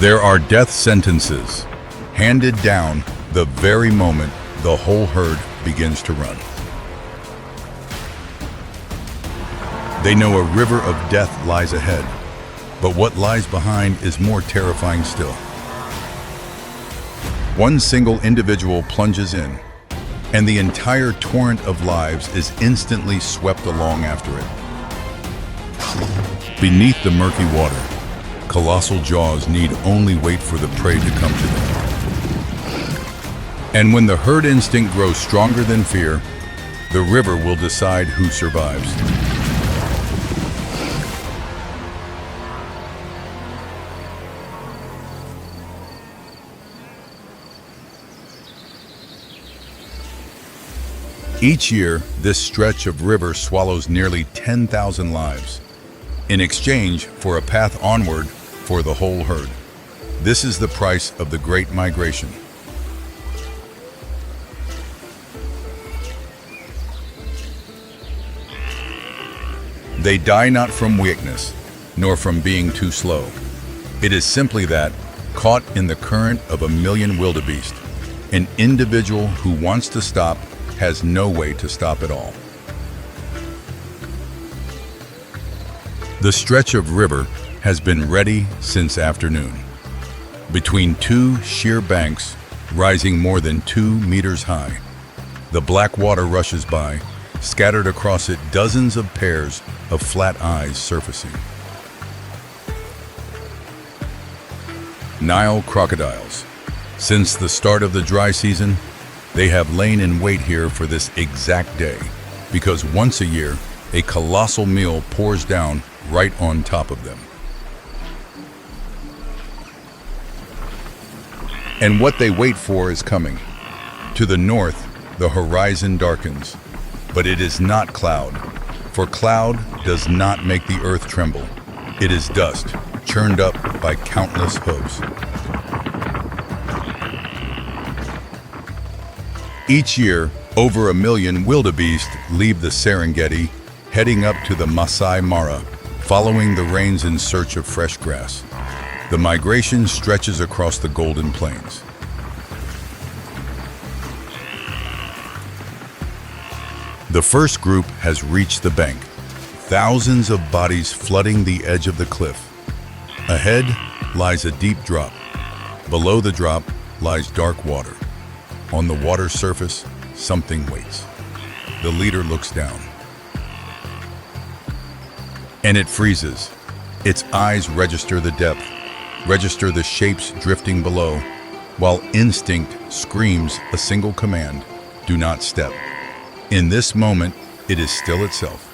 There are death sentences handed down the very moment the whole herd begins to run. They know a river of death lies ahead, but what lies behind is more terrifying still. One single individual plunges in, and the entire torrent of lives is instantly swept along after it. Beneath the murky water, colossal jaws need only wait for the prey to come to them. And when the herd instinct grows stronger than fear, the river will decide who survives. Each year, this stretch of river swallows nearly 10,000 lives, in exchange for a path onward for the whole herd. This is the price of the Great Migration. They die not from weakness, nor from being too slow. It is simply that, caught in the current of a million wildebeest, an individual who wants to stop has no way to stop at all. The stretch of river has been ready since afternoon. Between two sheer banks rising more than 2 meters high, the black water rushes by, scattered across it dozens of pairs of flat eyes surfacing. Nile crocodiles. Since the start of the dry season, they have lain in wait here for this exact day, because once a year, a colossal meal pours down right on top of them. And what they wait for is coming. To the north, the horizon darkens, but it is not cloud, for cloud does not make the earth tremble. It is dust, churned up by countless hooves. Each year, over 1 million wildebeest leave the Serengeti, heading up to the Maasai Mara, following the rains in search of fresh grass. The migration stretches across the Golden Plains. The first group has reached the bank, thousands of bodies flooding the edge of the cliff. Ahead lies a deep drop. Below the drop lies dark water. On the water surface, something waits. The leader looks down. And it freezes. Its eyes register the depth, register the shapes drifting below, while instinct screams a single command: do not step. In this moment, it is still itself.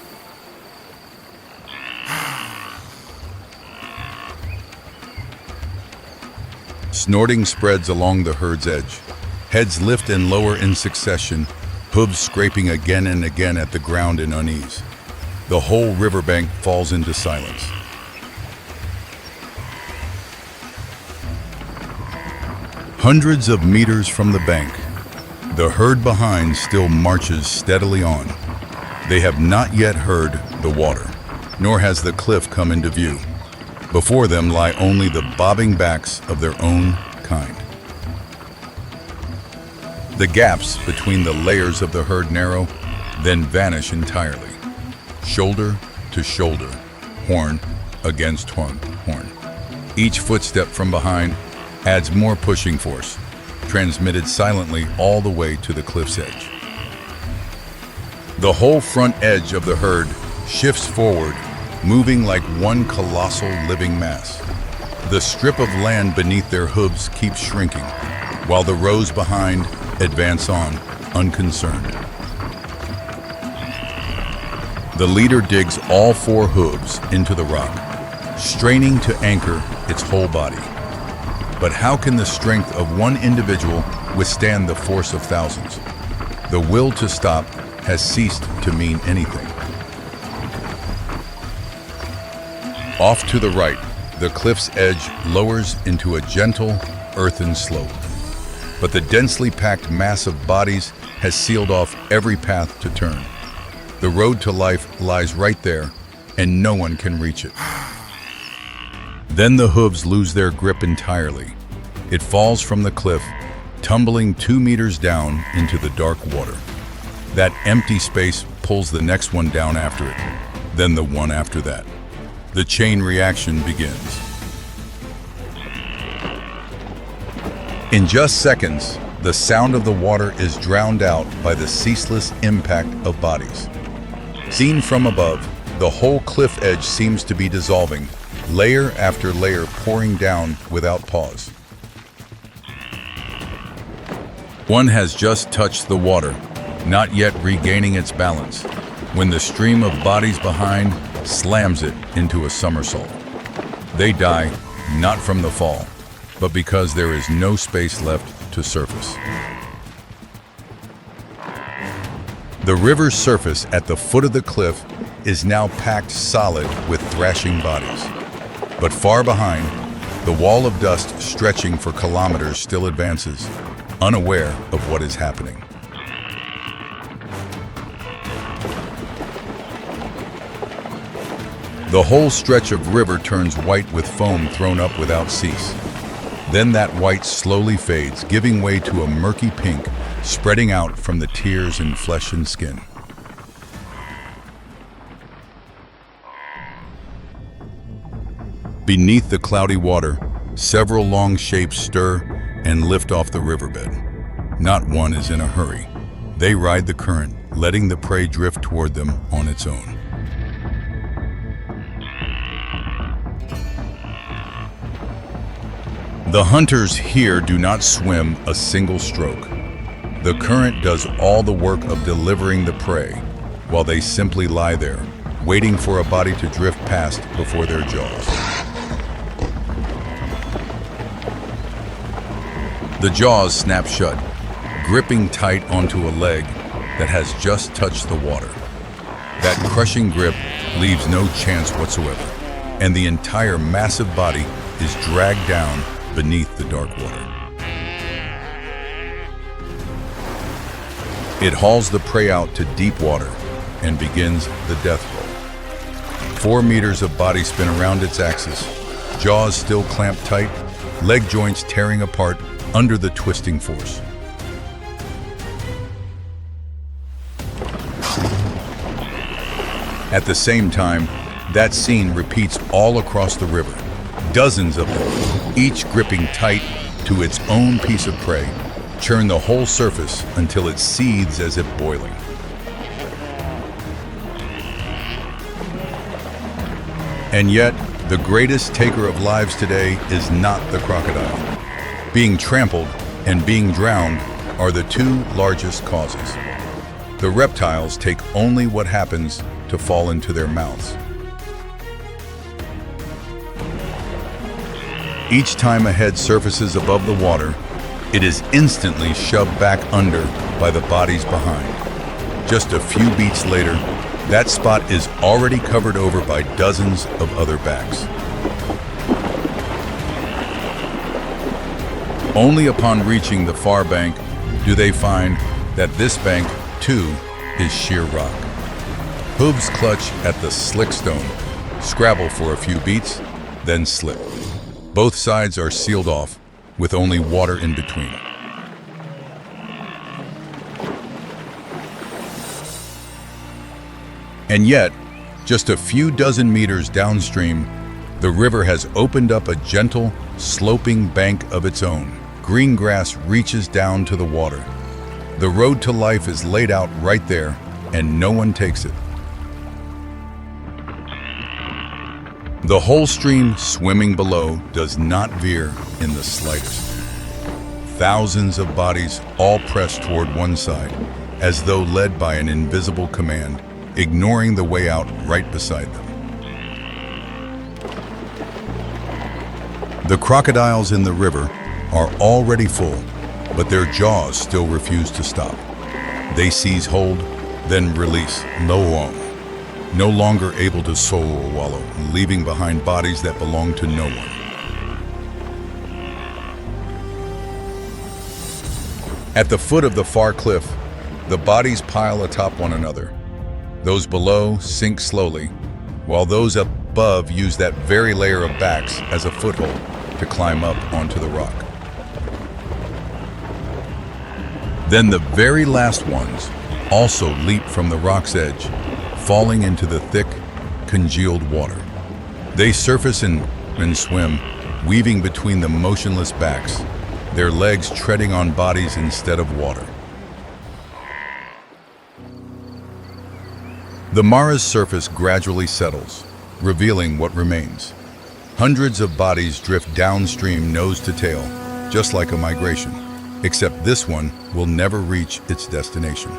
Snorting spreads along the herd's edge. Heads lift and lower in succession, hooves scraping again and again at the ground in unease. The whole riverbank falls into silence. Hundreds of meters from the bank, the herd behind still marches steadily on. They have not yet heard the water, nor has the cliff come into view. Before them lie only the bobbing backs of their own kind. The gaps between the layers of the herd narrow, then vanish entirely. Shoulder to shoulder, horn against horn. Each footstep from behind adds more pushing force, transmitted silently all the way to the cliff's edge. The whole front edge of the herd shifts forward, moving like one colossal living mass. The strip of land beneath their hooves keeps shrinking, while the rows behind advance on, unconcerned. The leader digs all 4 hooves into the rock, straining to anchor its whole body. But how can the strength of one individual withstand the force of thousands? The will to stop has ceased to mean anything. Off to the right, the cliff's edge lowers into a gentle, earthen slope. But the densely packed mass of bodies has sealed off every path to turn. The road to life lies right there, and no one can reach it. Then the hooves lose their grip entirely. It falls from the cliff, tumbling 2 meters down into the dark water. That empty space pulls the next one down after it, then the one after that. The chain reaction begins. In just seconds, the sound of the water is drowned out by the ceaseless impact of bodies. Seen from above, the whole cliff edge seems to be dissolving, layer after layer pouring down without pause. One has just touched the water, not yet regaining its balance, when the stream of bodies behind slams it into a somersault. They die, not from the fall, but because there is no space left to surface. The river's surface at the foot of the cliff is now packed solid with thrashing bodies. But far behind, the wall of dust stretching for kilometers still advances, unaware of what is happening. The whole stretch of river turns white with foam thrown up without cease. Then that white slowly fades, giving way to a murky pink spreading out from the tears in flesh and skin. Beneath the cloudy water, several long shapes stir and lift off the riverbed. Not one is in a hurry. They ride the current, letting the prey drift toward them on its own. The hunters here do not swim a single stroke. The current does all the work of delivering the prey, while they simply lie there, waiting for a body to drift past before their jaws. The jaws snap shut, gripping tight onto a leg that has just touched the water. That crushing grip leaves no chance whatsoever, and the entire massive body is dragged down beneath the dark water. It hauls the prey out to deep water and begins the death roll. 4 meters of body spin around its axis, jaws still clamped tight, leg joints tearing apart under the twisting force. At the same time, that scene repeats all across the river. Dozens of them, each gripping tight to its own piece of prey, churn the whole surface until it seethes as if boiling. And yet, the greatest taker of lives today is not the crocodile. Being trampled and being drowned are the two largest causes. The reptiles take only what happens to fall into their mouths. Each time a head surfaces above the water, it is instantly shoved back under by the bodies behind. Just a few beats later, that spot is already covered over by dozens of other backs. Only upon reaching the far bank do they find that this bank, too, is sheer rock. Hooves clutch at the slick stone, scrabble for a few beats, then slip. Both sides are sealed off, with only water in between. And yet, just a few dozen meters downstream, the river has opened up a gentle, sloping bank of its own. Green grass reaches down to the water. The road to life is laid out right there, and no one takes it. The whole stream swimming below does not veer in the slightest. Thousands of bodies all press toward one side, as though led by an invisible command, ignoring the way out right beside them. The crocodiles in the river are already full, but their jaws still refuse to stop. They seize hold, then release, no longer able to soar or wallow, leaving behind bodies that belong to no one. At the foot of the far cliff, the bodies pile atop one another. Those below sink slowly, while those up above use that very layer of backs as a foothold to climb up onto the rock. Then the very last ones also leap from the rock's edge, falling into the thick, congealed water. They surface and swim, weaving between the motionless backs, their legs treading on bodies instead of water. The Mara's surface gradually settles, revealing what remains. Hundreds of bodies drift downstream nose to tail, just like a migration, except this one will never reach its destination.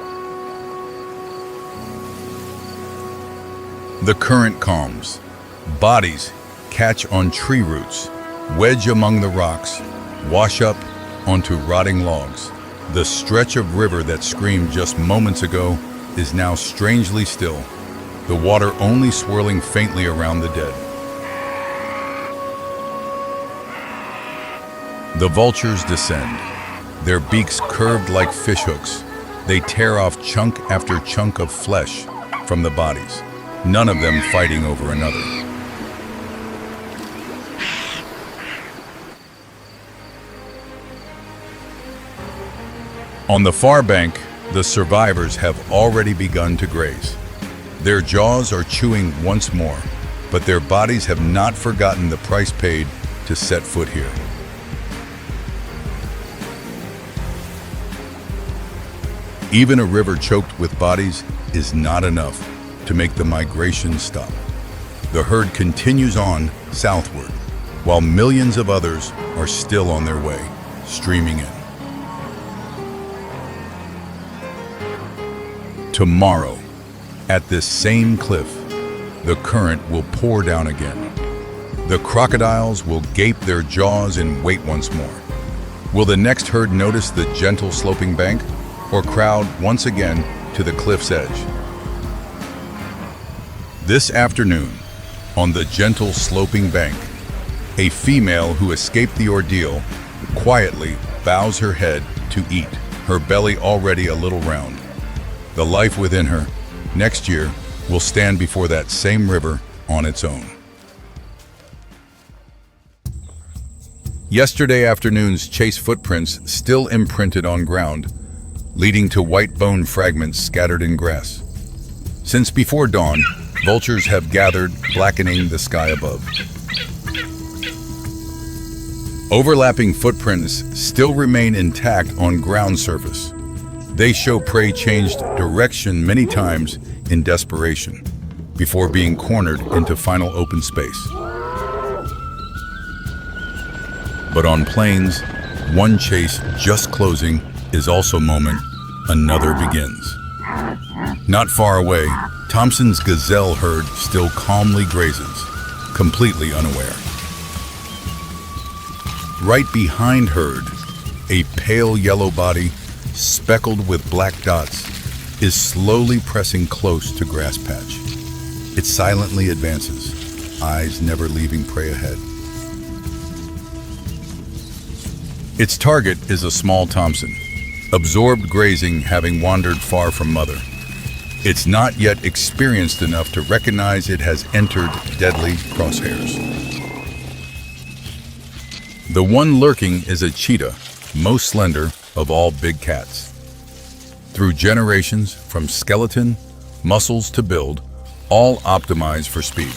The current calms. Bodies catch on tree roots, wedge among the rocks, wash up onto rotting logs. The stretch of river that screamed just moments ago is now strangely still, the water only swirling faintly around the dead. The vultures descend, their beaks curved like fishhooks. They tear off chunk after chunk of flesh from the bodies, none of them fighting over another. On the far bank, the survivors have already begun to graze. Their jaws are chewing once more, but their bodies have not forgotten the price paid to set foot here. Even a river choked with bodies is not enough to make the migration stop. The herd continues on southward, while millions of others are still on their way, streaming in. Tomorrow, at this same cliff, the current will pour down again. The crocodiles will gape their jaws and wait once more. Will the next herd notice the gentle sloping bank, or crowd once again to the cliff's edge? This afternoon, on the gentle sloping bank, a female who escaped the ordeal quietly bows her head to eat, her belly already a little round. The life within her, next year, will stand before that same river on its own. Yesterday afternoon's chase footprints still imprinted on ground, leading to white bone fragments scattered in grass. Since before dawn, vultures have gathered, blackening the sky above. Overlapping footprints still remain intact on ground surface. They show prey changed direction many times in desperation, before being cornered into final open space. But on plains, one chase just closing is also moment another begins. Not far away, Thompson's gazelle herd still calmly grazes, completely unaware. Right behind herd, a pale yellow body, speckled with black dots, is slowly pressing close to grass patch. It silently advances, eyes never leaving prey ahead. Its target is a small Thompson, absorbed grazing having wandered far from mother. It's not yet experienced enough to recognize it has entered deadly crosshairs. The one lurking is a cheetah, most slender of all big cats. Through generations, from skeleton, muscles to build, all optimized for speed.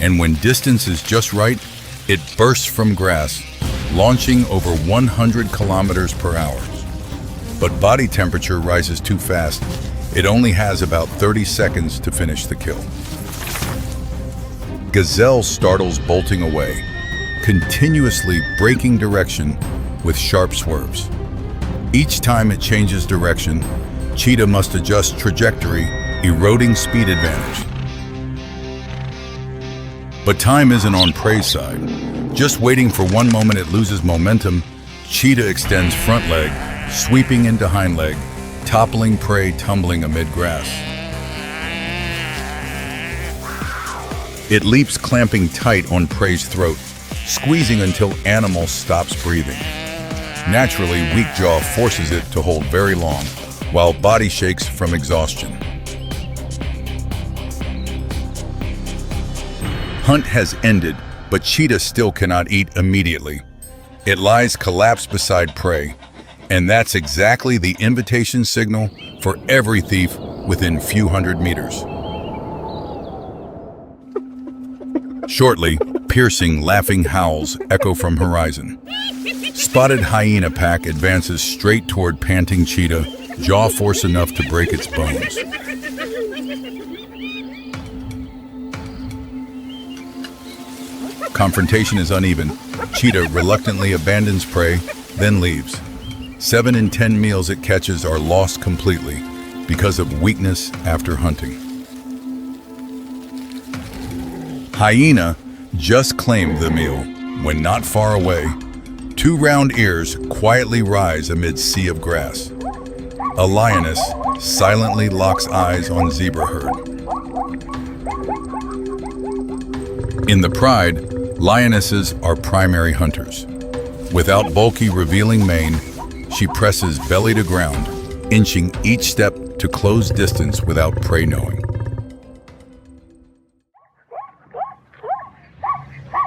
And when distance is just right, it bursts from grass, launching over 100 kilometers per hour. But body temperature rises too fast. It only has about 30 seconds to finish the kill. Gazelle startles bolting away, continuously breaking direction with sharp swerves. Each time it changes direction, cheetah must adjust trajectory, eroding speed advantage. But time isn't on prey's side. Just waiting for one moment it loses momentum, cheetah extends front leg, sweeping into hind leg, toppling prey tumbling amid grass. It leaps clamping tight on prey's throat, squeezing until animal stops breathing. Naturally, weak jaw forces it to hold very long, while body shakes from exhaustion. Hunt has ended, but cheetah still cannot eat immediately. It lies collapsed beside prey, and that's exactly the invitation signal for every thief within few hundred meters. Shortly, piercing, laughing howls echo from horizon. Spotted hyena pack advances straight toward panting cheetah, jaw force enough to break its bones. Confrontation is uneven. Cheetah reluctantly abandons prey, then leaves. 7 in 10 meals it catches are lost completely because of weakness after hunting. Hyena just claimed the meal when not far away, 2 round ears quietly rise amid sea of grass. A lioness silently locks eyes on zebra herd. In the pride, lionesses are primary hunters. Without bulky, revealing mane, she presses belly to ground, inching each step to close distance without prey knowing.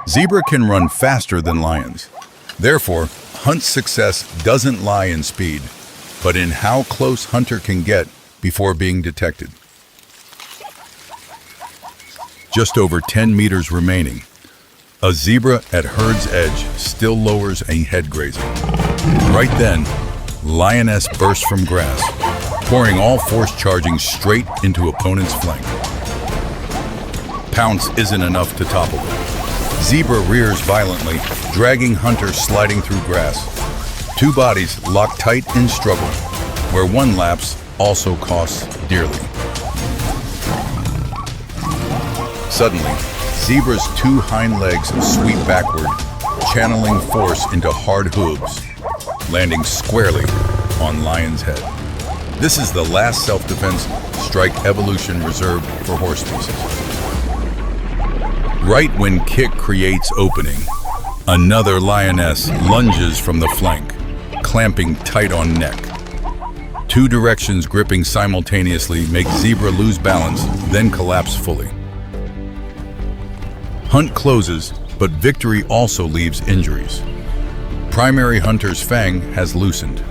Zebra can run faster than lions. Therefore, hunt success doesn't lie in speed, but in how close hunter can get before being detected. Just over 10 meters remaining. A zebra at herd's edge still lowers a head grazing. Right then, lioness bursts from grass, pouring all force charging straight into opponent's flank. Pounce isn't enough to topple it. Zebra rears violently, dragging hunter sliding through grass. 2 bodies lock tight in struggle, where one lapse also costs dearly. Suddenly, zebra's 2 hind legs sweep backward, channeling force into hard hooves, landing squarely on lion's head. This is the last self-defense strike evolution reserved for horse species. Right when kick creates opening, another lioness lunges from the flank, clamping tight on neck. 2 directions gripping simultaneously make zebra lose balance, then collapse fully. Hunt closes, but victory also leaves injuries. Primary hunter's fang has loosened.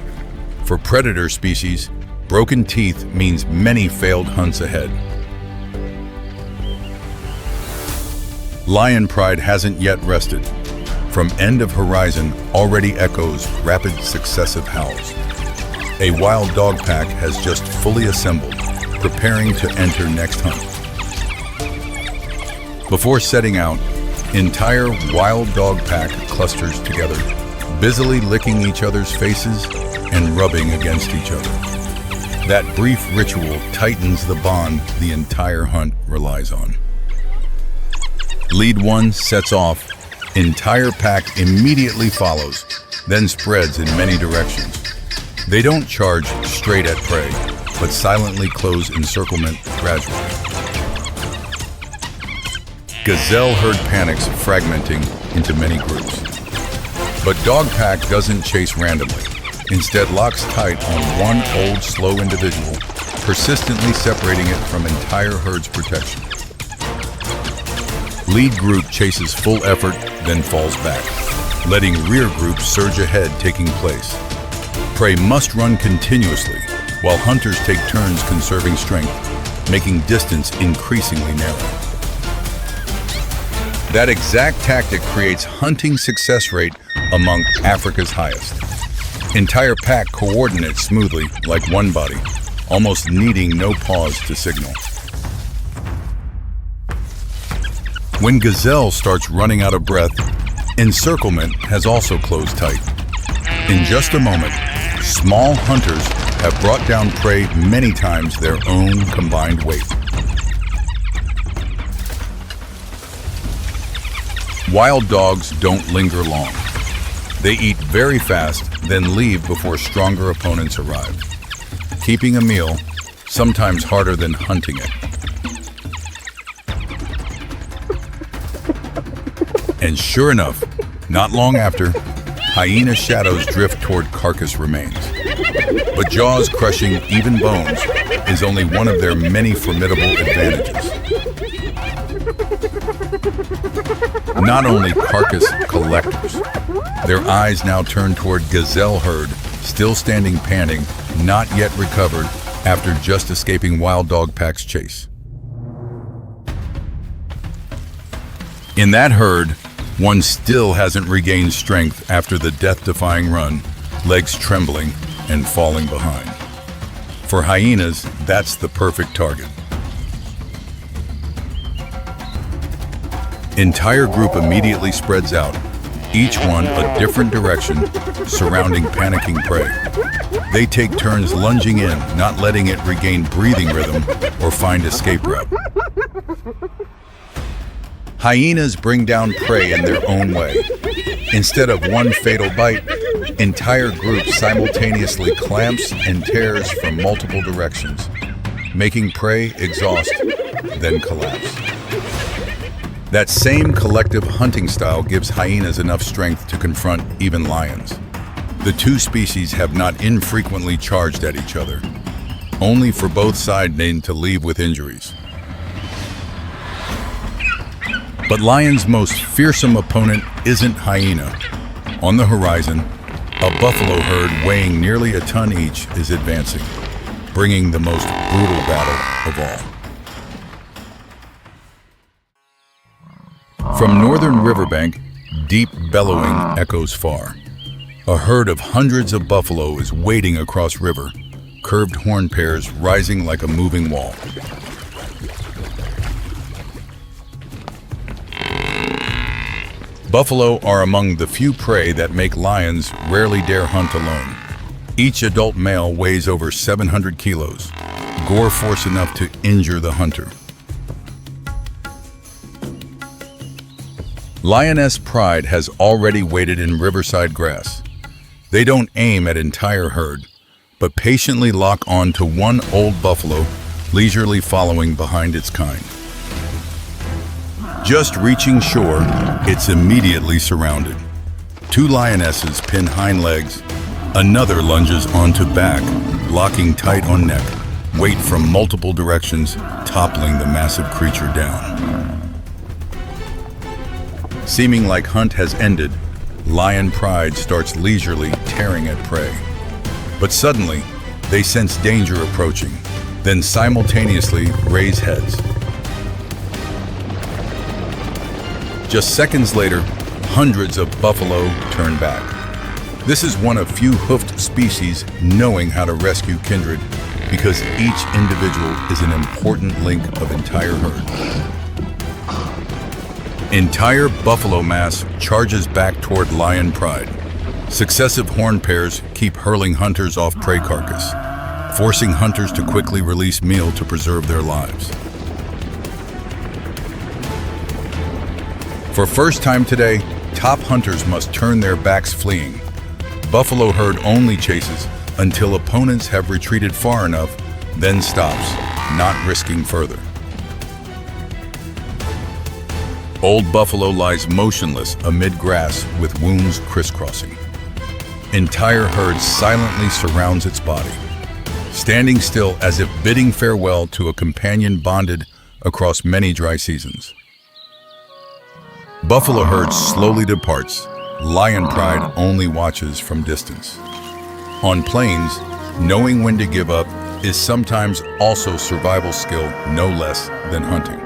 For predator species, broken teeth means many failed hunts ahead. Lion pride hasn't yet rested. From end of horizon already echoes rapid successive howls. A wild dog pack has just fully assembled, preparing to enter next hunt. Before setting out, entire wild dog pack clusters together, busily licking each other's faces and rubbing against each other. That brief ritual tightens the bond the entire hunt relies on. Lead one sets off, entire pack immediately follows, then spreads in many directions. They don't charge straight at prey, but silently close encirclement gradually. Gazelle herd panics, fragmenting into many groups. But dog pack doesn't chase randomly, instead locks tight on one old, slow individual, persistently separating it from entire herd's protection. Lead group chases full effort, then falls back, letting rear groups surge ahead, taking place. Prey must run continuously, while hunters take turns conserving strength, making distance increasingly narrow. That exact tactic creates hunting success rate among Africa's highest. Entire pack coordinate smoothly like one body, almost needing no pause to signal. When gazelle starts running out of breath, encirclement has also closed tight. In just a moment, small hunters have brought down prey many times their own combined weight. Wild dogs don't linger long. They eat very fast, then leave before stronger opponents arrive. Keeping a meal, sometimes harder than hunting it. And sure enough, not long after, hyena shadows drift toward carcass remains. But jaws crushing even bones is only one of their many formidable advantages. Not only carcass collectors, their eyes now turn toward gazelle herd, still standing panting, not yet recovered after just escaping wild dog pack's chase. In that herd, one still hasn't regained strength after the death-defying run, legs trembling and falling behind. For hyenas, that's the perfect target. Entire group immediately spreads out, each one a different direction, surrounding panicking prey. They take turns lunging in, not letting it regain breathing rhythm or find escape route. Hyenas bring down prey in their own way. Instead of one fatal bite, entire groups simultaneously clamps and tears from multiple directions, making prey exhaust, then collapse. That same collective hunting style gives hyenas enough strength to confront even lions. The two species have not infrequently charged at each other, only for both sides named to leave with injuries. But lion's most fearsome opponent isn't hyena. On the horizon, a buffalo herd weighing nearly a ton each is advancing, bringing the most brutal battle of all. From northern riverbank, deep bellowing echoes far. A herd of hundreds of buffalo is wading across river, curved horn pairs rising like a moving wall. Buffalo are among the few prey that make lions rarely dare hunt alone. Each adult male weighs over 700 kilos, gore force enough to injure the hunter. Lioness pride has already waded in riverside grass. They don't aim at entire herd, but patiently lock on to one old buffalo, leisurely following behind its kind. Just reaching shore, it's immediately surrounded. Two lionesses pin hind legs, another lunges onto back, locking tight on neck, weight from multiple directions, toppling the massive creature down. Seeming like hunt has ended, lion pride starts leisurely tearing at prey. But suddenly, they sense danger approaching, then simultaneously raise heads. Just seconds later, hundreds of buffalo turn back. This is one of few hoofed species knowing how to rescue kindred, because each individual is an important link of entire herd. Entire buffalo mass charges back toward lion pride. Successive horn pairs keep hurling hunters off prey carcass, forcing hunters to quickly release meal to preserve their lives. For first time today, top hunters must turn their backs fleeing. Buffalo herd only chases until opponents have retreated far enough, then stops, not risking further. Old buffalo lies motionless amid grass with wounds crisscrossing. Entire herd silently surrounds its body, standing still as if bidding farewell to a companion bonded across many dry seasons. Buffalo herd slowly departs. Lion pride only watches from distance. On plains, knowing when to give up is sometimes also survival skill no less than hunting.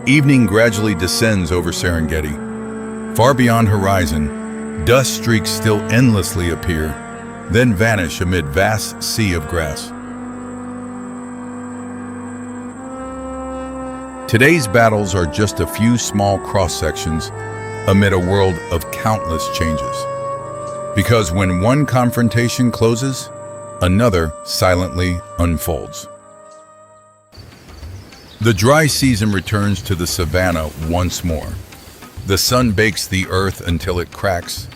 Evening gradually descends over Serengeti. Far beyond horizon, dust streaks still endlessly appear, then vanish amid vast sea of grass. Today's battles are just a few small cross-sections amid a world of countless changes. Because when one confrontation closes, another silently unfolds. The dry season returns to the savanna once more. The sun bakes the earth until it cracks,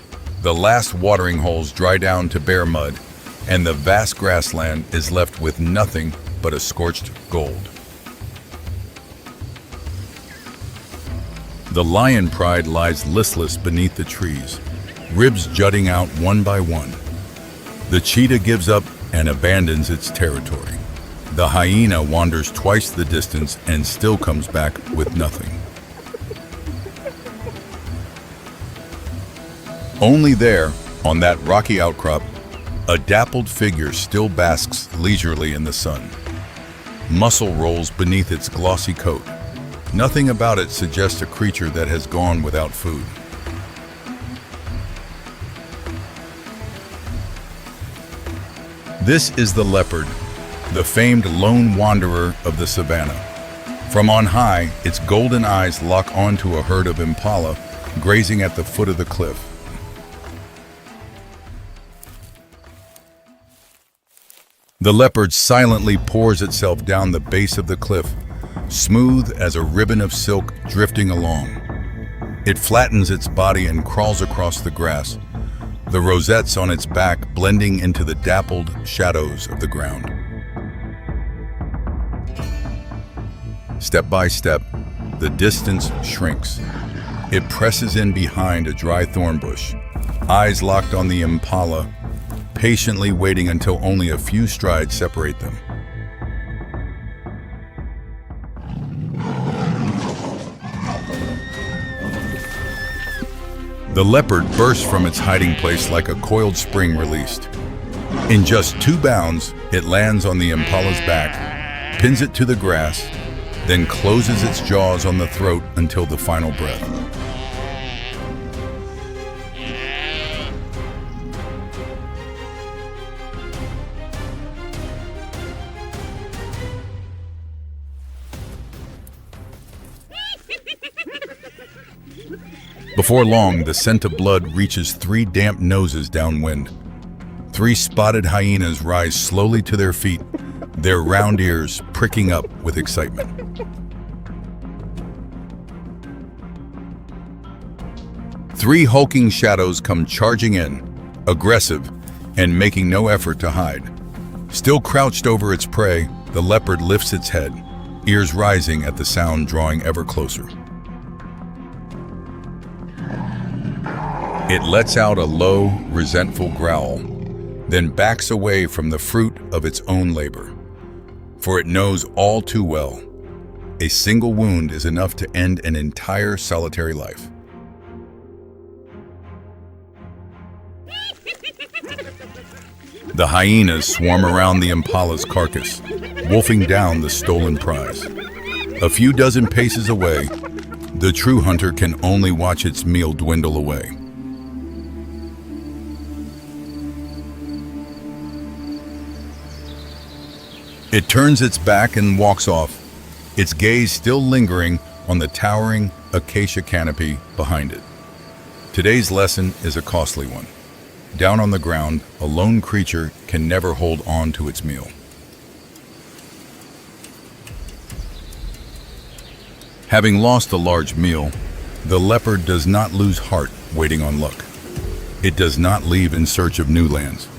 the last watering holes dry down to bare mud, and the vast grassland is left with nothing but a scorched gold. The lion pride lies listless beneath the trees, ribs jutting out one by one. The cheetah gives up and abandons its territory. The hyena wanders twice the distance and still comes back with nothing. Only there, on that rocky outcrop, a dappled figure still basks leisurely in the sun. Muscle rolls beneath its glossy coat. Nothing about it suggests a creature that has gone without food. This is the leopard, the famed lone wanderer of the savannah. From on high, its golden eyes lock onto a herd of impala grazing at the foot of the cliff. The leopard silently pours itself down the base of the cliff, smooth as a ribbon of silk drifting along. It flattens its body and crawls across the grass, the rosettes on its back blending into the dappled shadows of the ground. Step by step, the distance shrinks. It presses in behind a dry thorn bush, eyes locked on the impala, patiently waiting until only a few strides separate them. The leopard bursts from its hiding place like a coiled spring released. In just 2 bounds, it lands on the impala's back, pins it to the grass, then closes its jaws on the throat until the final breath. Before long, the scent of blood reaches 3 damp noses downwind. 3 spotted hyenas rise slowly to their feet, their round ears pricking up with excitement. Three hulking shadows come charging in, aggressive and making no effort to hide. Still crouched over its prey, the leopard lifts its head, ears rising at the sound drawing ever closer. It lets out a low, resentful growl, then backs away from the fruit of its own labor. For it knows all too well, a single wound is enough to end an entire solitary life. The hyenas swarm around the impala's carcass, wolfing down the stolen prize. A few dozen paces away, the true hunter can only watch its meal dwindle away. It turns its back and walks off, its gaze still lingering on the towering acacia canopy behind it. Today's lesson is a costly one. Down on the ground, a lone creature can never hold on to its meal. Having lost a large meal, the leopard does not lose heart waiting on luck. It does not leave in search of new lands,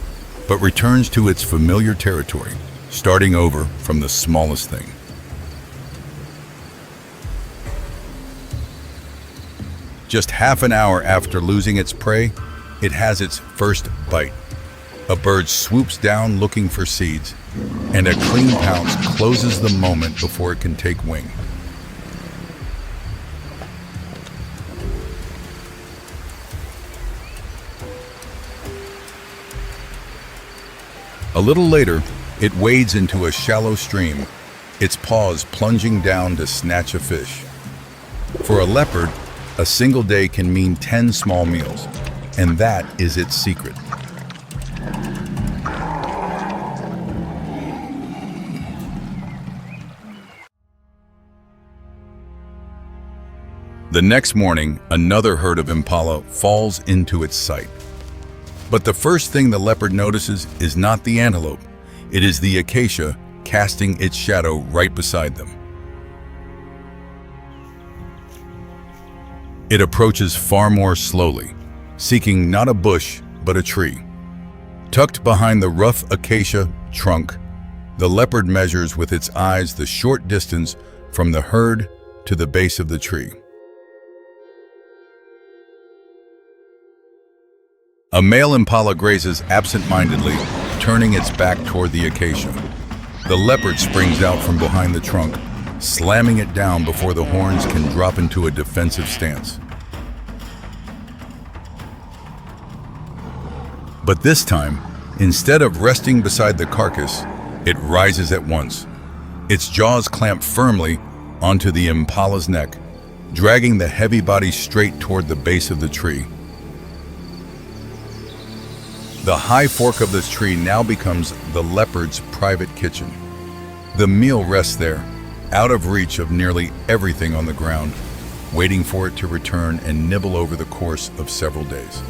but returns to its familiar territory, starting over from the smallest thing. Just half an hour after losing its prey, it has its first bite. A bird swoops down looking for seeds, and a clean pounce closes the moment before it can take wing. A little later, it wades into a shallow stream, its paws plunging down to snatch a fish. For a leopard, a single day can mean 10 small meals, and that is its secret. The next morning, another herd of impala falls into its sight. But the first thing the leopard notices is not the antelope. It is the acacia casting its shadow right beside them. It approaches far more slowly, seeking not a bush, but a tree. Tucked behind the rough acacia trunk, the leopard measures with its eyes the short distance from the herd to the base of the tree. A male impala grazes absent-mindedly, turning its back toward the acacia. The leopard springs out from behind the trunk, slamming it down before the horns can drop into a defensive stance. But this time, instead of resting beside the carcass, it rises at once. Its jaws clamp firmly onto the impala's neck, dragging the heavy body straight toward the base of the tree. The high fork of this tree now becomes the leopard's private kitchen. The meal rests there, out of reach of nearly everything on the ground, waiting for it to return and nibble over the course of several days.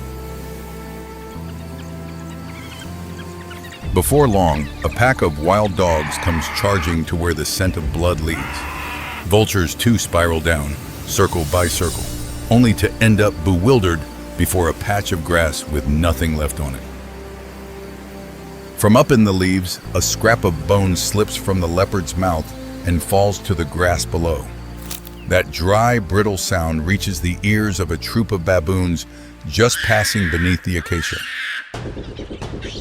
Before long, a pack of wild dogs comes charging to where the scent of blood leads. Vultures too spiral down, circle by circle, only to end up bewildered before a patch of grass with nothing left on it. From up in the leaves, a scrap of bone slips from the leopard's mouth and falls to the grass below. That dry, brittle sound reaches the ears of a troop of baboons just passing beneath the acacia.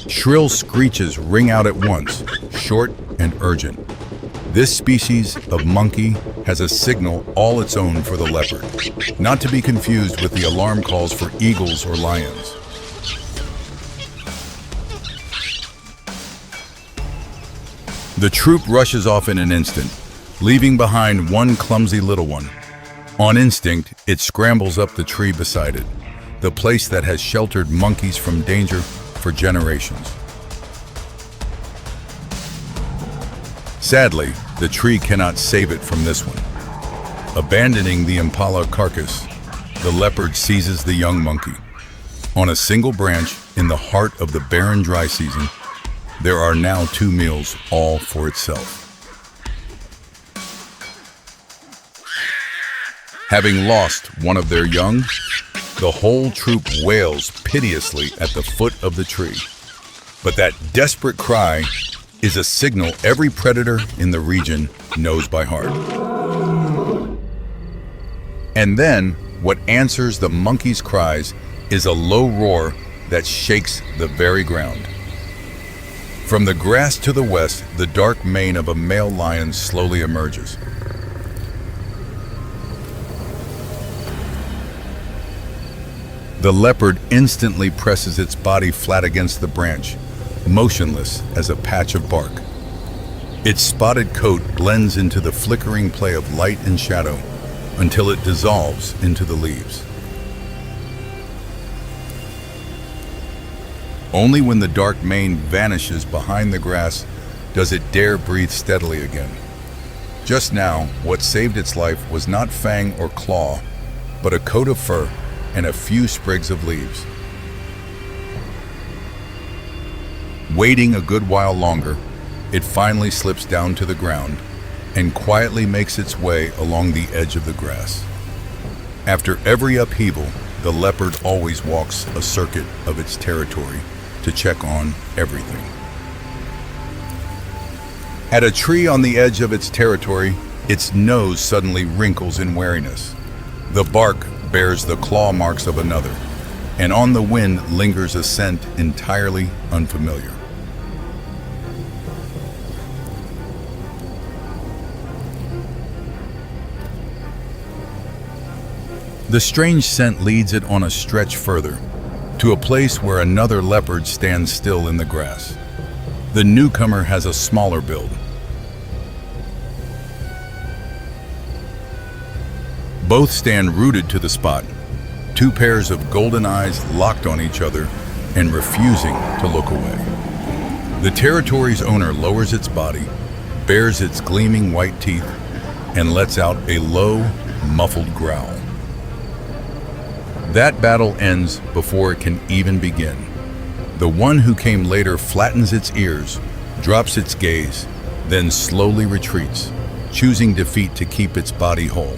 Shrill screeches ring out at once, short and urgent. This species of monkey has a signal all its own for the leopard, not to be confused with the alarm calls for eagles or lions. The troop rushes off in an instant, leaving behind one clumsy little one. On instinct, it scrambles up the tree beside it, the place that has sheltered monkeys from danger for generations. Sadly, the tree cannot save it from this one. Abandoning the impala carcass, the leopard seizes the young monkey. On a single branch in the heart of the barren dry season, there are now 2 meals all for itself. Having lost one of their young, the whole troop wails piteously at the foot of the tree. But that desperate cry is a signal every predator in the region knows by heart. And then, what answers the monkey's cries is a low roar that shakes the very ground. From the grass to the west, the dark mane of a male lion slowly emerges. The leopard instantly presses its body flat against the branch, motionless as a patch of bark. Its spotted coat blends into the flickering play of light and shadow until it dissolves into the leaves. Only when the dark mane vanishes behind the grass does it dare breathe steadily again. Just now, what saved its life was not fang or claw, but a coat of fur and a few sprigs of leaves. Waiting a good while longer, it finally slips down to the ground and quietly makes its way along the edge of the grass. After every upheaval, the leopard always walks a circuit of its territory to check on everything. At a tree on the edge of its territory, its nose suddenly wrinkles in wariness. The bark bears the claw marks of another, and on the wind lingers a scent entirely unfamiliar. The strange scent leads it on a stretch further, to a place where another leopard stands still in the grass. The newcomer has a smaller build. Both stand rooted to the spot, 2 pairs of golden eyes locked on each other and refusing to look away. The territory's owner lowers its body, bares its gleaming white teeth, and lets out a low, muffled growl. That battle ends before it can even begin. The one who came later flattens its ears, drops its gaze, then slowly retreats, choosing defeat to keep its body whole.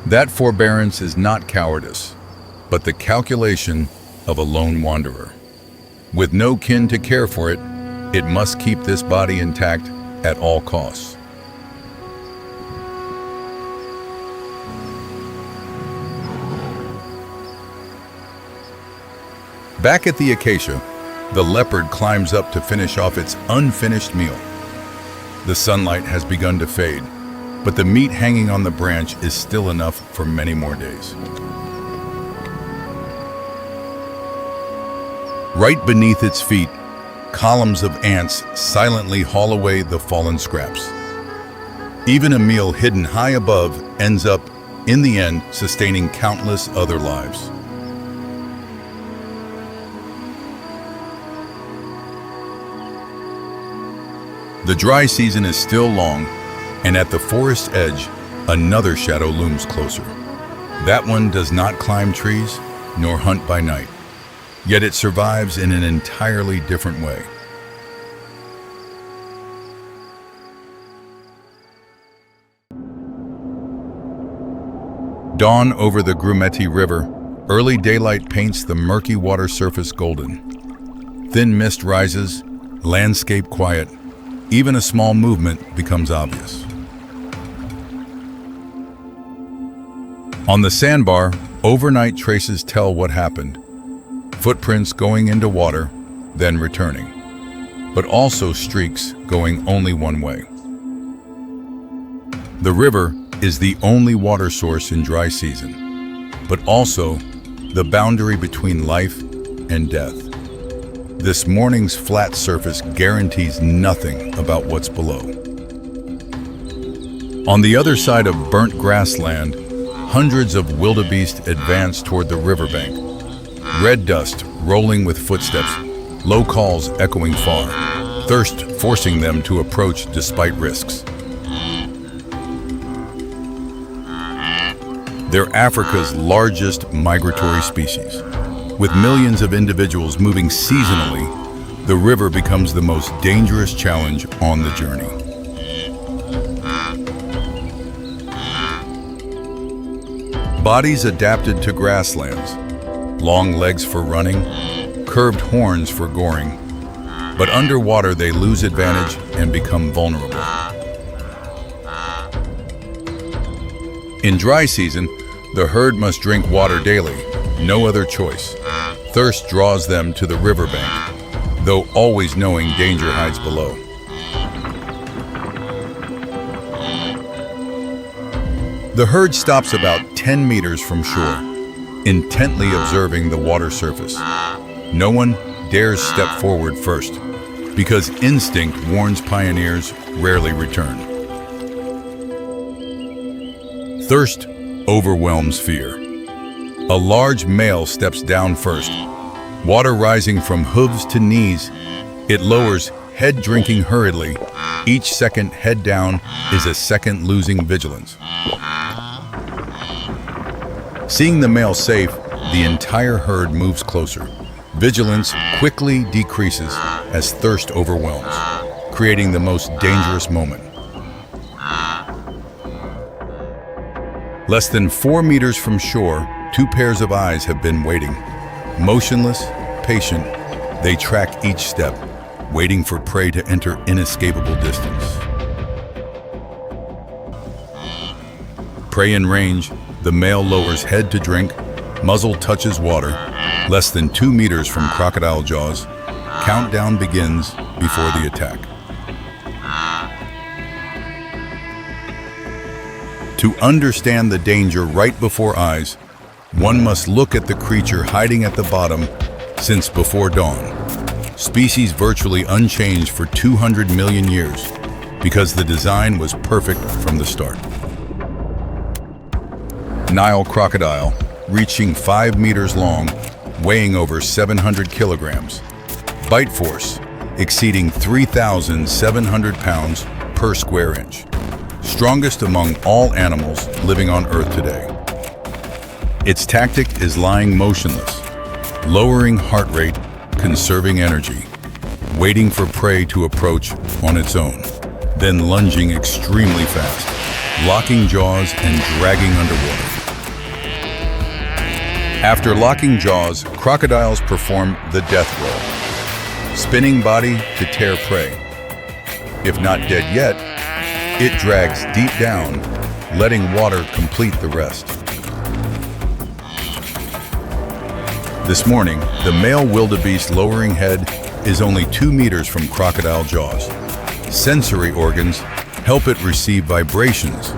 That forbearance is not cowardice, but the calculation of a lone wanderer. With no kin to care for it, it must keep this body intact at all costs. Back at the acacia, the leopard climbs up to finish off its unfinished meal. The sunlight has begun to fade, but the meat hanging on the branch is still enough for many more days. Right beneath its feet, columns of ants silently haul away the fallen scraps. Even a meal hidden high above ends up, in the end, sustaining countless other lives. The dry season is still long, and at the forest's edge, another shadow looms closer. That one does not climb trees nor hunt by night, yet it survives in an entirely different way. Dawn over the Grumeti River, early daylight paints the murky water surface golden. Thin mist rises, landscape quiet. Even a small movement becomes obvious. On the sandbar, overnight traces tell what happened. Footprints going into water, then returning, but also streaks going only one way. The river is the only water source in dry season, but also the boundary between life and death. This morning's flat surface guarantees nothing about what's below. On the other side of burnt grassland, hundreds of wildebeest advance toward the riverbank. Red dust rolling with footsteps, low calls echoing far, thirst forcing them to approach despite risks. They're Africa's largest migratory species. With millions of individuals moving seasonally, the river becomes the most dangerous challenge on the journey. Bodies adapted to grasslands, long legs for running, curved horns for goring, but underwater they lose advantage and become vulnerable. In dry season, the herd must drink water daily, no other choice. Thirst draws them to the riverbank, though always knowing danger hides below. The herd stops about 10 meters from shore, intently observing the water surface. No one dares step forward first, because instinct warns pioneers rarely return. Thirst overwhelms fear. A large male steps down first, water rising from hooves to knees. It lowers, head drinking hurriedly. Each second head down is a second losing vigilance. Seeing the male safe, the entire herd moves closer. Vigilance quickly decreases as thirst overwhelms, creating the most dangerous moment. Less than 4 meters from shore, two pairs of eyes have been waiting. Motionless, patient, they track each step, waiting for prey to enter inescapable distance. Prey in range, the male lowers head to drink, muzzle touches water. Less than 2 meters from crocodile jaws, countdown begins before the attack. To understand the danger right before eyes, one must look at the creature hiding at the bottom since before dawn. Species virtually unchanged for 200 million years because the design was perfect from the start. Nile crocodile, reaching 5 meters long, weighing over 700 kilograms. Bite force, exceeding 3,700 pounds per square inch. Strongest among all animals living on Earth today. Its tactic is lying motionless, lowering heart rate, conserving energy, waiting for prey to approach on its own, then lunging extremely fast, locking jaws and dragging underwater. After locking jaws, crocodiles perform the death roll, spinning body to tear prey. If not dead yet, it drags deep down, letting water complete the rest. This morning, the male wildebeest lowering head is only 2 meters from crocodile jaws. Sensory organs help it receive vibrations,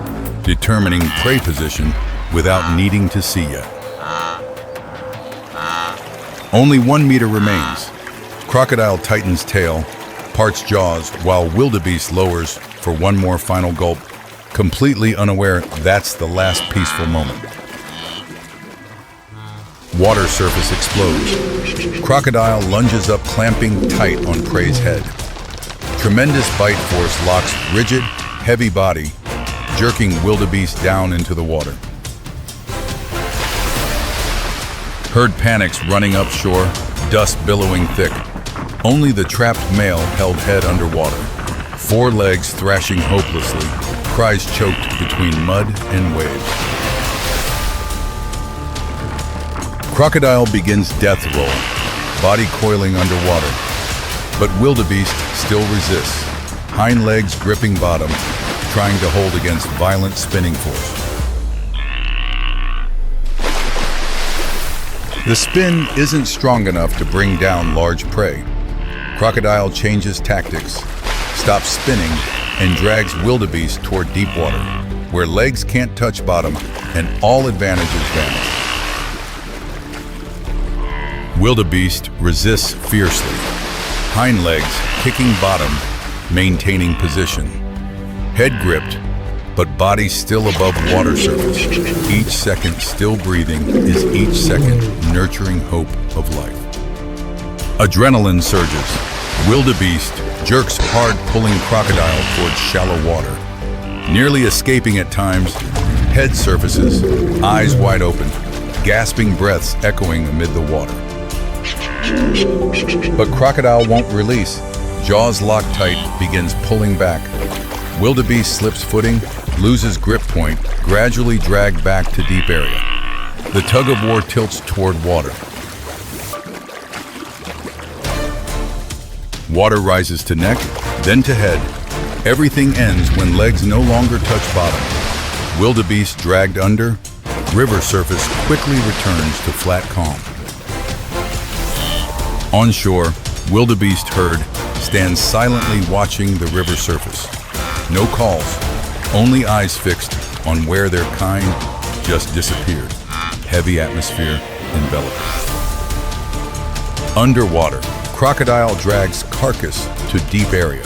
determining prey position without needing to see yet. Only 1 meter remains. Crocodile tightens tail, parts jaws, while wildebeest lowers for one more final gulp, completely unaware that's the last peaceful moment. Water surface explodes. Crocodile lunges up, clamping tight on prey's head. Tremendous bite force locks rigid, heavy body, jerking wildebeest down into the water. Herd panics, running upshore, dust billowing thick. Only the trapped male held head underwater, 4 legs thrashing hopelessly, cries choked between mud and waves. Crocodile begins death roll, body coiling underwater, but wildebeest still resists, hind legs gripping bottom, trying to hold against violent spinning force. The spin isn't strong enough to bring down large prey. Crocodile changes tactics, stops spinning, and drags wildebeest toward deep water, where legs can't touch bottom and all advantages vanish. Wildebeest resists fiercely, hind legs kicking bottom, maintaining position. Head gripped, but body still above water surface. Each second still breathing is each second nurturing hope of life. Adrenaline surges. Wildebeest jerks hard, pulling crocodile towards shallow water. Nearly escaping at times, head surfaces, eyes wide open, gasping breaths echoing amid the water. But crocodile won't release. Jaws locked tight, begins pulling back. Wildebeest slips footing, loses grip point, gradually dragged back to deep area. The tug-of-war tilts toward water. Water rises to neck, then to head. Everything ends when legs no longer touch bottom. Wildebeest dragged under, river surface quickly returns to flat calm. On shore, wildebeest herd stands silently watching the river surface. No calls, only eyes fixed on where their kind just disappeared. Heavy atmosphere enveloping. Underwater, crocodile drags carcass to deep area,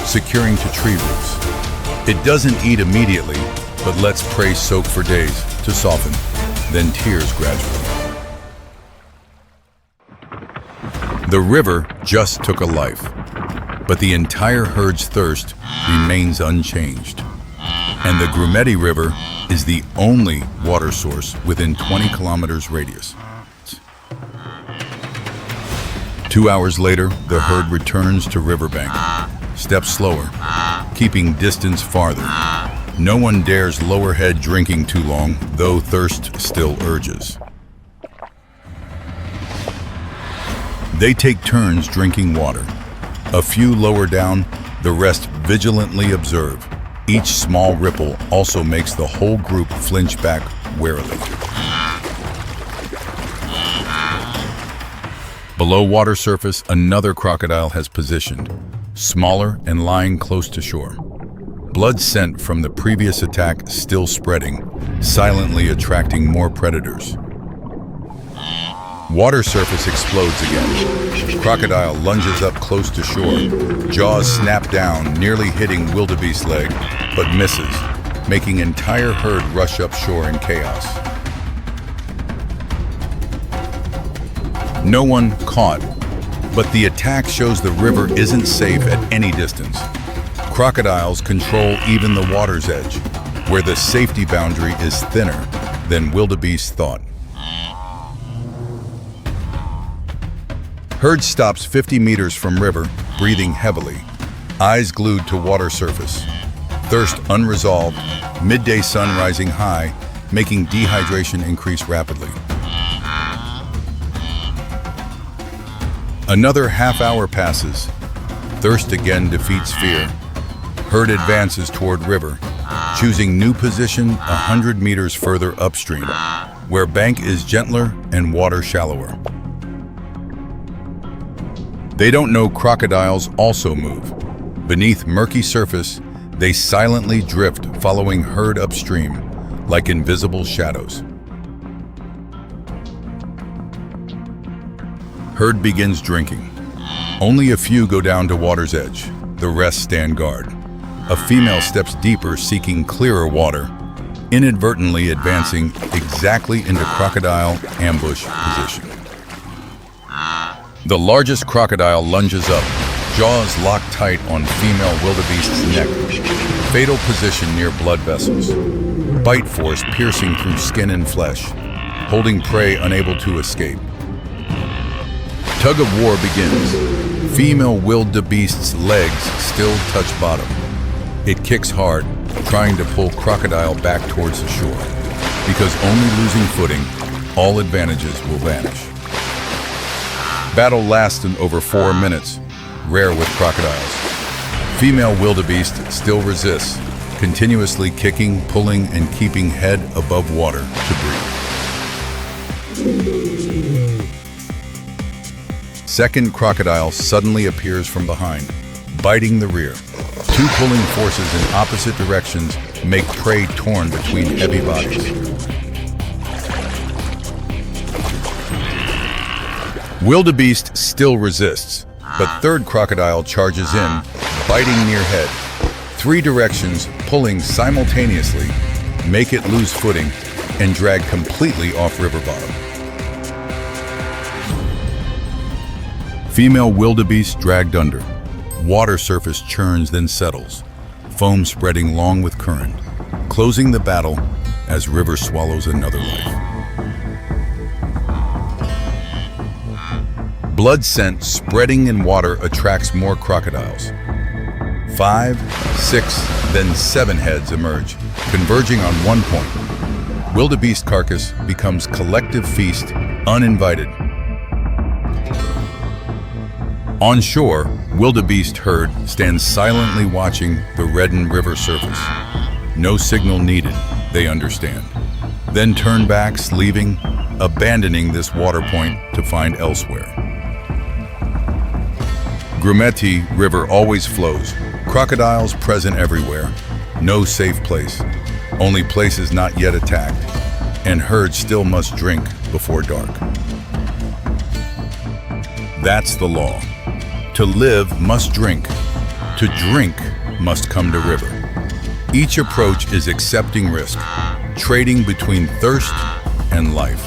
securing to tree roots. It doesn't eat immediately, but lets prey soak for days to soften, then tears gradually. The river just took a life, but the entire herd's thirst remains unchanged. And the Grumeti River is the only water source within 20 kilometers radius. 2 hours later, the herd returns to riverbank, steps slower, keeping distance farther. No one dares lower head drinking too long, though thirst still urges. They take turns drinking water. A few lower down, the rest vigilantly observe. Each small ripple also makes the whole group flinch back warily. Below water surface, another crocodile has positioned, smaller and lying close to shore. Blood scent from the previous attack still spreading, silently attracting more predators. Water surface explodes again. Crocodile lunges up close to shore. Jaws snap down, nearly hitting wildebeest's leg, but misses, making entire herd rush up shore in chaos. No one caught, but the attack shows the river isn't safe at any distance. Crocodiles control even the water's edge, where the safety boundary is thinner than wildebeest thought. Herd stops 50 meters from river, breathing heavily, eyes glued to water surface. Thirst unresolved, midday sun rising high, making dehydration increase rapidly. Another half hour passes. Thirst again defeats fear. Herd advances toward river, choosing new position 100 meters further upstream, where bank is gentler and water shallower. They don't know crocodiles also move. Beneath murky surface, they silently drift, following herd upstream, like invisible shadows. Herd begins drinking. Only a few go down to water's edge. The rest stand guard. A female steps deeper, seeking clearer water, inadvertently advancing exactly into crocodile ambush position. The largest crocodile lunges up, jaws locked tight on female wildebeest's neck. Fatal position near blood vessels. Bite force piercing through skin and flesh, holding prey unable to escape. Tug of war begins. Female wildebeest's legs still touch bottom. It kicks hard, trying to pull crocodile back towards the shore. Because only losing footing, all advantages will vanish. Battle lasts in over 4 minutes, rare with crocodiles. Female wildebeest still resists, continuously kicking, pulling, and keeping head above water to breathe. Second crocodile suddenly appears from behind, biting the rear. Two pulling forces in opposite directions make prey torn between heavy bodies. Wildebeest still resists, but third crocodile charges in, biting near head. 3 directions, pulling simultaneously, make it lose footing and drag completely off river bottom. Female wildebeest dragged under. Water surface churns then settles, foam spreading long with current, closing the battle as river swallows another life. Blood scent spreading in water attracts more crocodiles. 5, 6, then 7 heads emerge, converging on one point. Wildebeest carcass becomes collective feast, uninvited. On shore, wildebeest herd stands silently watching the reddened river surface. No signal needed, they understand. Then turn backs, leaving, abandoning this water point to find elsewhere. Grumeti River always flows, crocodiles present everywhere, no safe place, only places not yet attacked, and herds still must drink before dark. That's the law. To live must drink, to drink must come to river. Each approach is accepting risk, trading between thirst and life.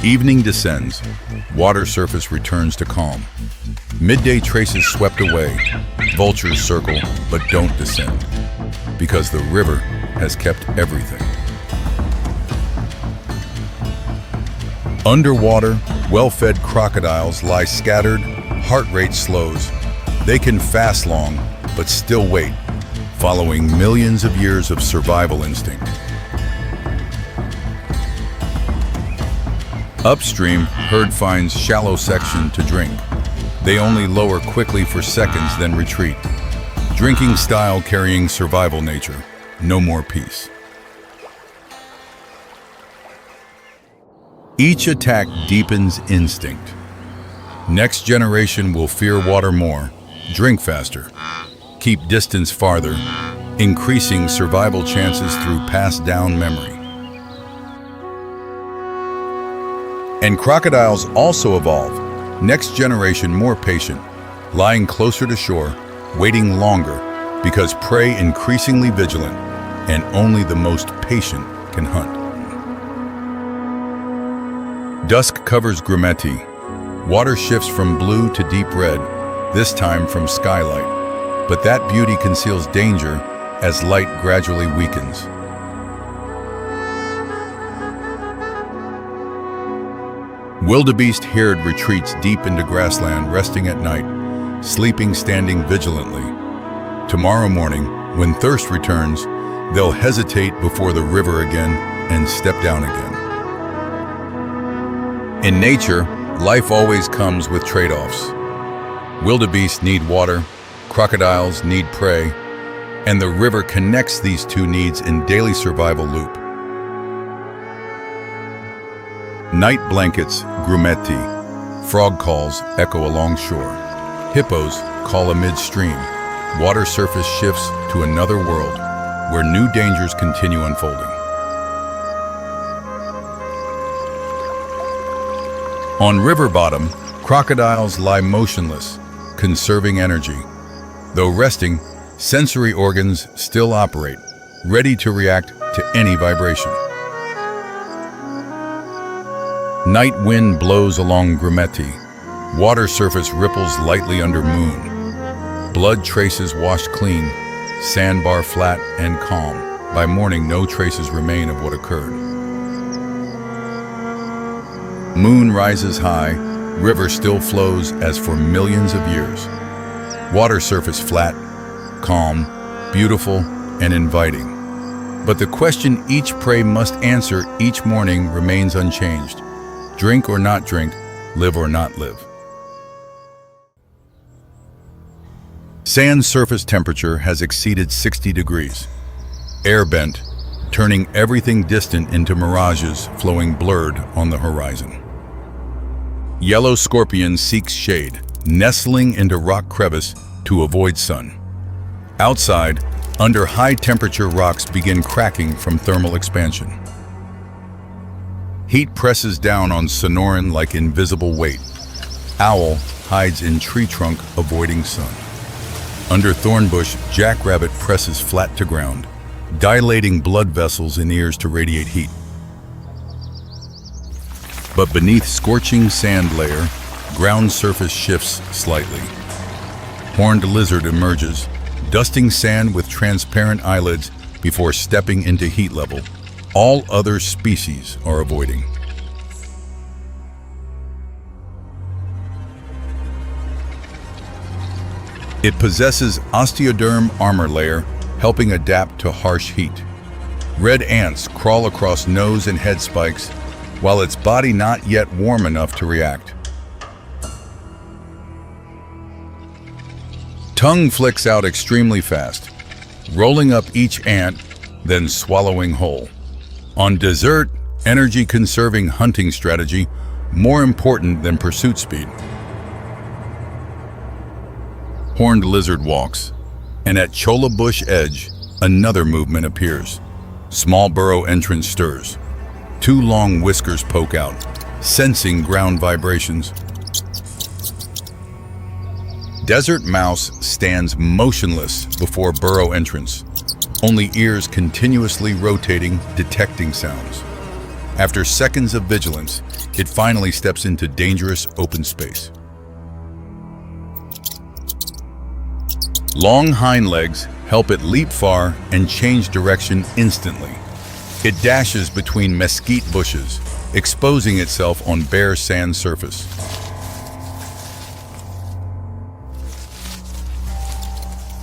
Evening descends, water surface returns to calm. Midday traces swept away, vultures circle but don't descend, because the river has kept everything. Underwater, well-fed crocodiles lie scattered, heart rate slows. They can fast long, but still wait, following millions of years of survival instinct. Upstream, herd finds shallow section to drink. They only lower quickly for seconds, then retreat. Drinking style carrying survival nature, no more peace. Each attack deepens instinct. Next generation will fear water more, drink faster, keep distance farther, increasing survival chances through passed down memory. And crocodiles also evolve. Next generation more patient, lying closer to shore, waiting longer, because prey increasingly vigilant, and only the most patient can hunt. Dusk covers Grumeti. Water shifts from blue to deep red, this time from skylight. But that beauty conceals danger as light gradually weakens. Wildebeest herd retreats deep into grassland, resting at night, sleeping standing vigilantly. Tomorrow morning, when thirst returns, they'll hesitate before the river again and step down again. In nature, life always comes with trade-offs. Wildebeest need water, crocodiles need prey, and the river connects these two needs in daily survival loop. Night blankets, grumeti. Frog calls echo along shore. Hippos call amid stream. Water surface shifts to another world where new dangers continue unfolding. On river bottom, crocodiles lie motionless, conserving energy. Though resting, sensory organs still operate, ready to react to any vibration. Night wind blows along grumeti. Water surface ripples lightly under moon. Blood traces washed clean, sandbar flat and calm. By morning, no traces remain of what occurred. Moon rises high, river still flows as for millions of years. Water surface flat, calm, beautiful, and inviting. But the question each prey must answer each morning remains unchanged. Drink or not drink, live or not live. Sand surface temperature has exceeded 60 degrees. Air bent, turning everything distant into mirages flowing blurred on the horizon. Yellow scorpion seeks shade, nestling into rock crevice to avoid sun. Outside, under high-temperature rocks begin cracking from thermal expansion. Heat presses down on Sonoran like invisible weight. Owl hides in tree trunk avoiding sun. Under thornbush, jackrabbit presses flat to ground, dilating blood vessels in ears to radiate heat. But beneath scorching sand layer, ground surface shifts slightly. Horned lizard emerges, dusting sand with transparent eyelids before stepping into heat level. All other species are avoiding. It possesses osteoderm armor layer, helping adapt to harsh heat. Red ants crawl across nose and head spikes, while its body not yet warm enough to react. Tongue flicks out extremely fast, rolling up each ant, then swallowing whole. On dessert, energy-conserving hunting strategy, more important than pursuit speed. Horned lizard walks, and at cholla bush edge, another movement appears. Small burrow entrance stirs. Two long whiskers poke out, sensing ground vibrations. Desert mouse stands motionless before burrow entrance, only ears continuously rotating, detecting sounds. After seconds of vigilance, it finally steps into dangerous open space. Long hind legs help it leap far and change direction instantly. It dashes between mesquite bushes, exposing itself on bare sand surface.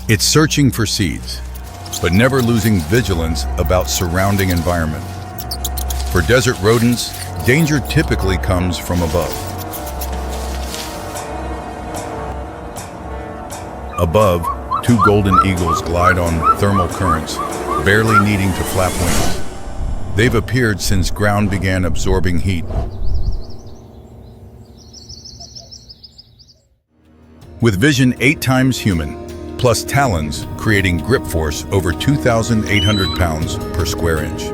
It's searching for seeds, but never losing vigilance about surrounding environment. For desert rodents, danger typically comes from above. Above, two golden eagles glide on thermal currents, barely needing to flap wings. They've appeared since ground began absorbing heat. With vision 8 times human, plus talons creating grip force over 2,800 pounds per square inch.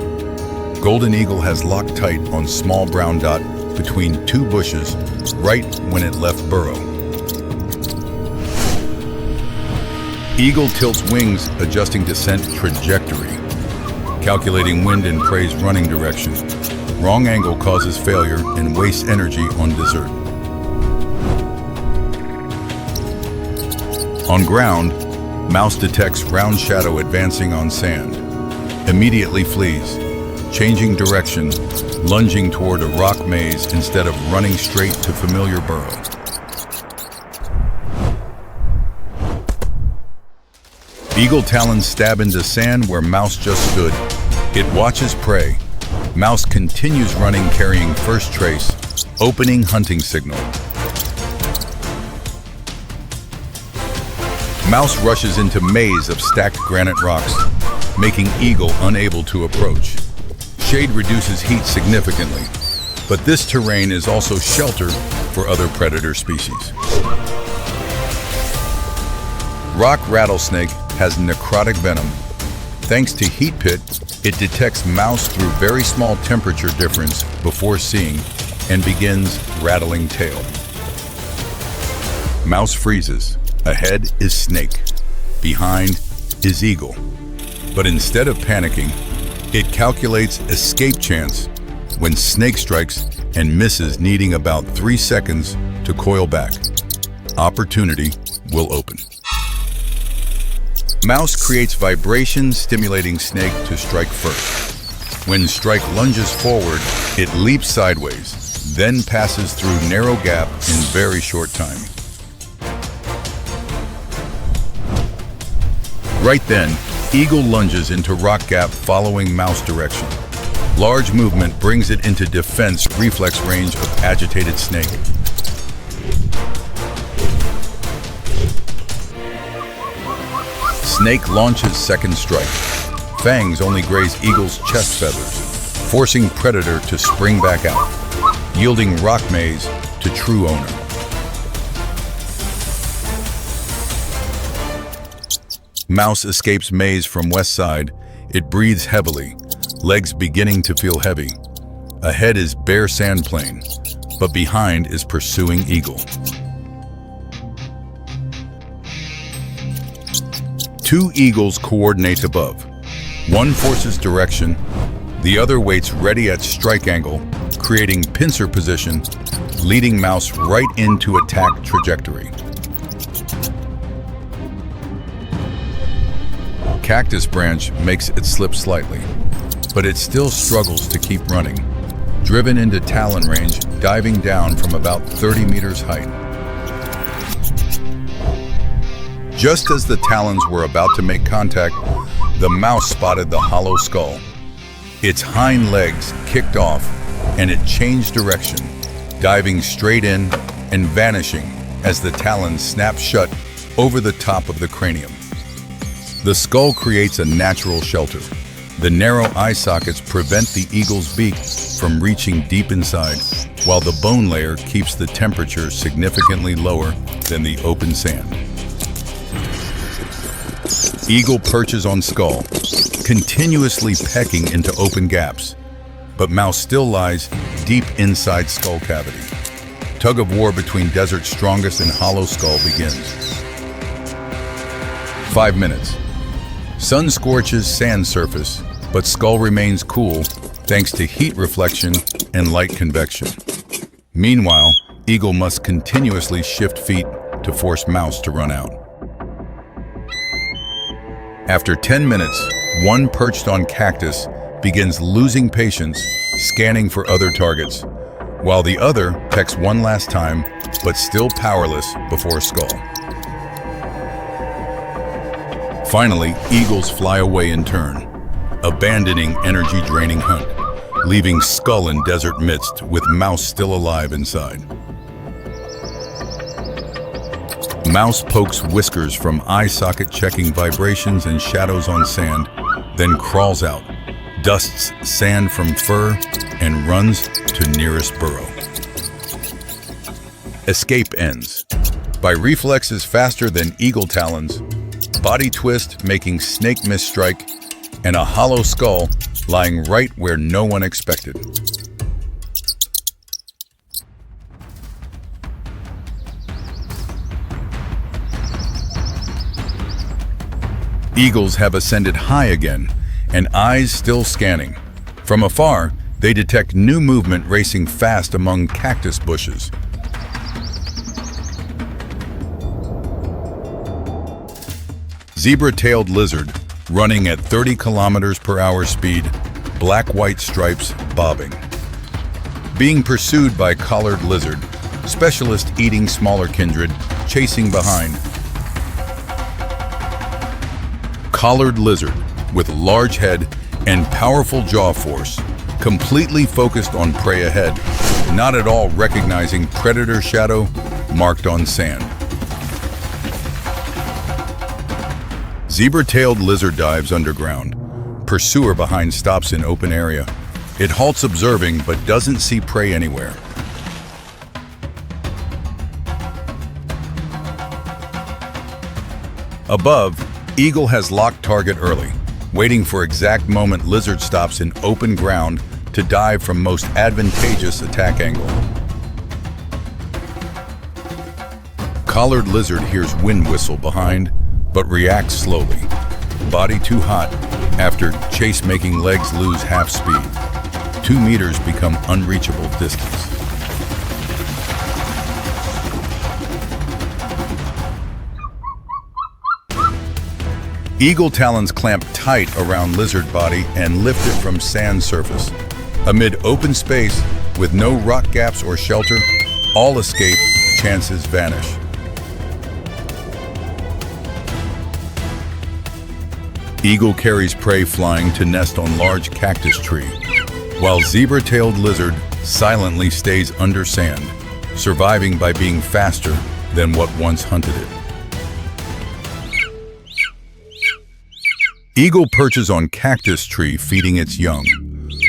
Golden eagle has locked tight on small brown dot between two bushes right when it left burrow. Eagle tilts wings, adjusting descent trajectory, calculating wind and prey's running direction. Wrong angle causes failure and wastes energy on dessert. On ground, mouse detects round shadow advancing on sand, immediately flees, changing direction, lunging toward a rock maze instead of running straight to familiar burrow. Eagle talons stab into sand where mouse just stood. It watches prey. Mouse continues running, carrying first trace, opening hunting signal. Mouse rushes into maze of stacked granite rocks, making eagle unable to approach. Shade reduces heat significantly. But this terrain is also shelter for other predator species. Rock rattlesnake has necrotic venom. Thanks to heat pit, it detects mouse through very small temperature difference before seeing and begins rattling tail. Mouse freezes. Ahead is snake. Behind is eagle. But instead of panicking, it calculates escape chance when snake strikes and misses, needing about 3 seconds to coil back. Opportunity will open. Mouse creates vibration, stimulating snake to strike first. When strike lunges forward, it leaps sideways, then passes through narrow gap in very short time. Right then, eagle lunges into rock gap following mouse direction. Large movement brings it into defense reflex range of agitated snake. Snake launches second strike. Fangs only graze eagle's chest feathers, forcing predator to spring back out, yielding rock maze to true owner. Mouse escapes maze from west side. It breathes heavily, legs beginning to feel heavy. Ahead is bare sand plain, but behind is pursuing eagle. Two eagles coordinate above. One forces direction, the other waits ready at strike angle, creating pincer position, leading mouse right into attack trajectory. Cactus branch makes it slip slightly, but it still struggles to keep running, driven into talon range, diving down from about 30 meters height. Just as the talons were about to make contact, the mouse spotted the hollow skull. Its hind legs kicked off, and it changed direction, diving straight in and vanishing as the talons snapped shut over the top of the cranium. The skull creates a natural shelter. The narrow eye sockets prevent the eagle's beak from reaching deep inside, while the bone layer keeps the temperature significantly lower than the open sand. Eagle perches on skull, continuously pecking into open gaps, but mouse still lies deep inside skull cavity. Tug of war between desert's strongest and hollow skull begins. 5 minutes. Sun scorches sand surface, but skull remains cool thanks to heat reflection and light convection. Meanwhile, eagle must continuously shift feet to force mouse to run out. After 10 minutes, one perched on cactus begins losing patience, scanning for other targets, while the other pecks one last time, but still powerless before skull. Finally, eagles fly away in turn, abandoning energy-draining hunt, leaving skull in desert midst with mouse still alive inside. Mouse pokes whiskers from eye socket, checking vibrations and shadows on sand, then crawls out, dusts sand from fur, and runs to nearest burrow. Escape ends. By reflexes faster than eagle talons, body twist making snake miss strike, and a hollow skull lying right where no one expected. Eagles have ascended high again, and eyes still scanning. From afar, they detect new movement racing fast among cactus bushes. Zebra-tailed lizard, running at 30 kilometers per hour speed, black-white stripes bobbing. Being pursued by collared lizard, specialist eating smaller kindred, chasing behind. Collared lizard, with large head and powerful jaw force, completely focused on prey ahead, not at all recognizing predator shadow marked on sand. Zebra-tailed lizard dives underground. Pursuer behind stops in open area. It halts observing but doesn't see prey anywhere. Above, eagle has locked target early, waiting for exact moment lizard stops in open ground to dive from most advantageous attack angle. Collared lizard hears wind whistle behind, but reacts slowly. Body too hot, after chase making legs lose half speed. 2 meters become unreachable distance. Eagle talons clamp tight around lizard body and lift it from sand surface. Amid open space, with no rock gaps or shelter, all escape chances vanish. Eagle carries prey flying to nest on large cactus tree, while zebra-tailed lizard silently stays under sand, surviving by being faster than what once hunted it. Eagle perches on cactus tree feeding its young.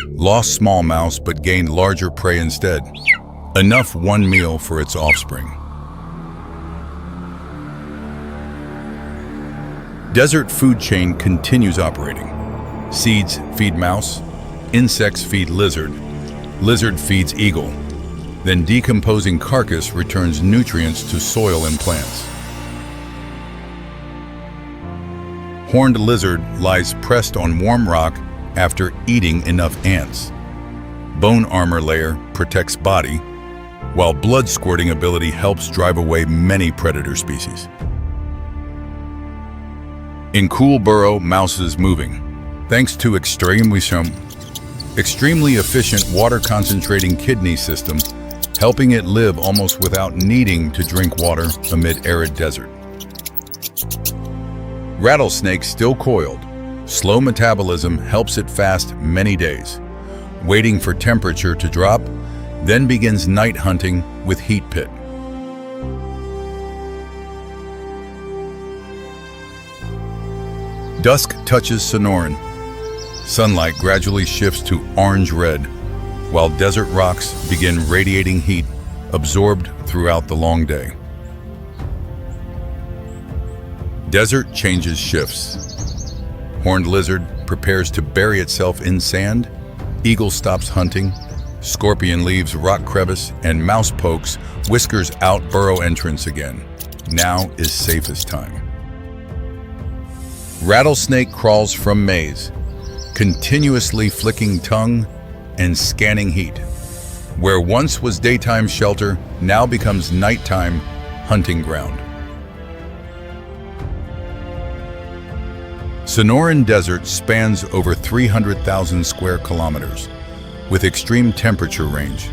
Lost small mouse but gained larger prey instead. Enough one meal for its offspring. Desert food chain continues operating. Seeds feed mouse, insects feed lizard, lizard feeds eagle. Then decomposing carcass returns nutrients to soil and plants. Horned lizard lies pressed on warm rock after eating enough ants. Bone armor layer protects body, while blood squirting ability helps drive away many predator species. In cool burrow, mouse is moving, thanks to extremely efficient water concentrating kidney system, helping it live almost without needing to drink water amid arid desert. Rattlesnake still coiled. Slow metabolism helps it fast many days. Waiting for temperature to drop, then begins night hunting with heat pit. Dusk touches Sonoran. Sunlight gradually shifts to orange-red, while desert rocks begin radiating heat, absorbed throughout the long day. Desert changes shifts. Horned lizard prepares to bury itself in sand. Eagle stops hunting. Scorpion leaves rock crevice, and mouse pokes whiskers out burrow entrance again. Now is safest time. Rattlesnake crawls from maze, continuously flicking tongue and scanning heat. Where once was daytime shelter, now becomes nighttime hunting ground. Sonoran Desert spans over 300,000 square kilometers. With extreme temperature range,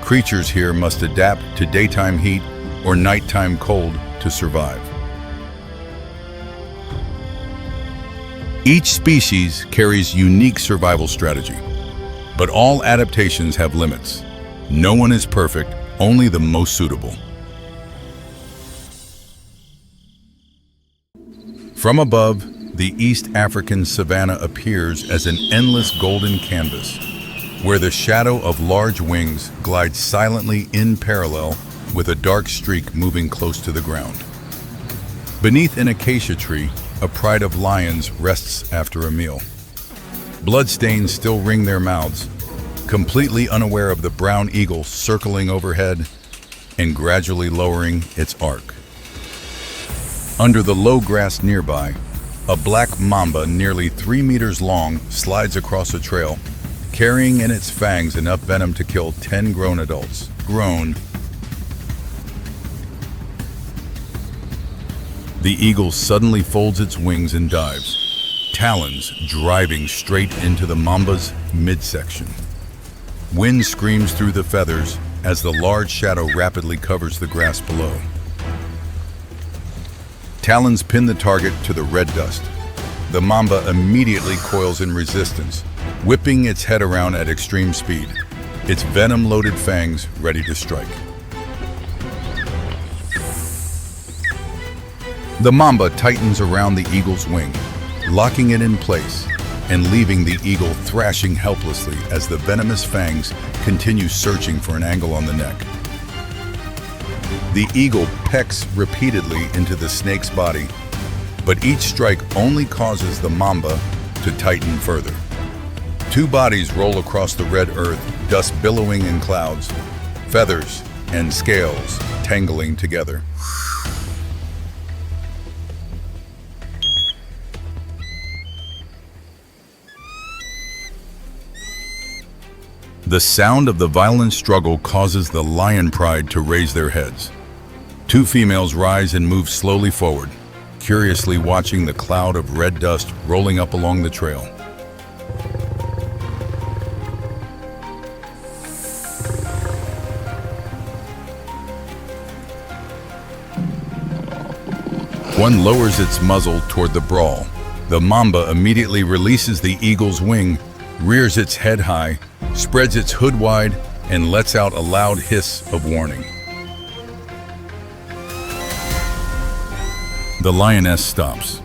creatures here must adapt to daytime heat or nighttime cold to survive. Each species carries unique survival strategy, but all adaptations have limits. No one is perfect, only the most suitable. From above, the East African savanna appears as an endless golden canvas, where the shadow of large wings glides silently in parallel with a dark streak moving close to the ground. Beneath an acacia tree, a pride of lions rests after a meal. Bloodstains still ring their mouths, completely unaware of the brown eagle circling overhead and gradually lowering its arc. Under the low grass nearby, a black mamba nearly 3 meters long slides across a trail, carrying in its fangs enough venom to kill 10 grown adults. The eagle suddenly folds its wings and dives, talons driving straight into the mamba's midsection. Wind screams through the feathers as the large shadow rapidly covers the grass below. Talons pin the target to the red dust. The mamba immediately coils in resistance, whipping its head around at extreme speed, its venom-loaded fangs ready to strike. The mamba tightens around the eagle's wing, locking it in place, and leaving the eagle thrashing helplessly as the venomous fangs continue searching for an angle on the neck. The eagle pecks repeatedly into the snake's body, but each strike only causes the mamba to tighten further. Two bodies roll across the red earth, dust billowing in clouds, feathers and scales tangling together. The sound of the violent struggle causes the lion pride to raise their heads. Two females rise and move slowly forward, curiously watching the cloud of red dust rolling up along the trail. One lowers its muzzle toward the brawl. The mamba immediately releases the eagle's wing, rears its head high, spreads its hood wide, and lets out a loud hiss of warning. The lioness stops.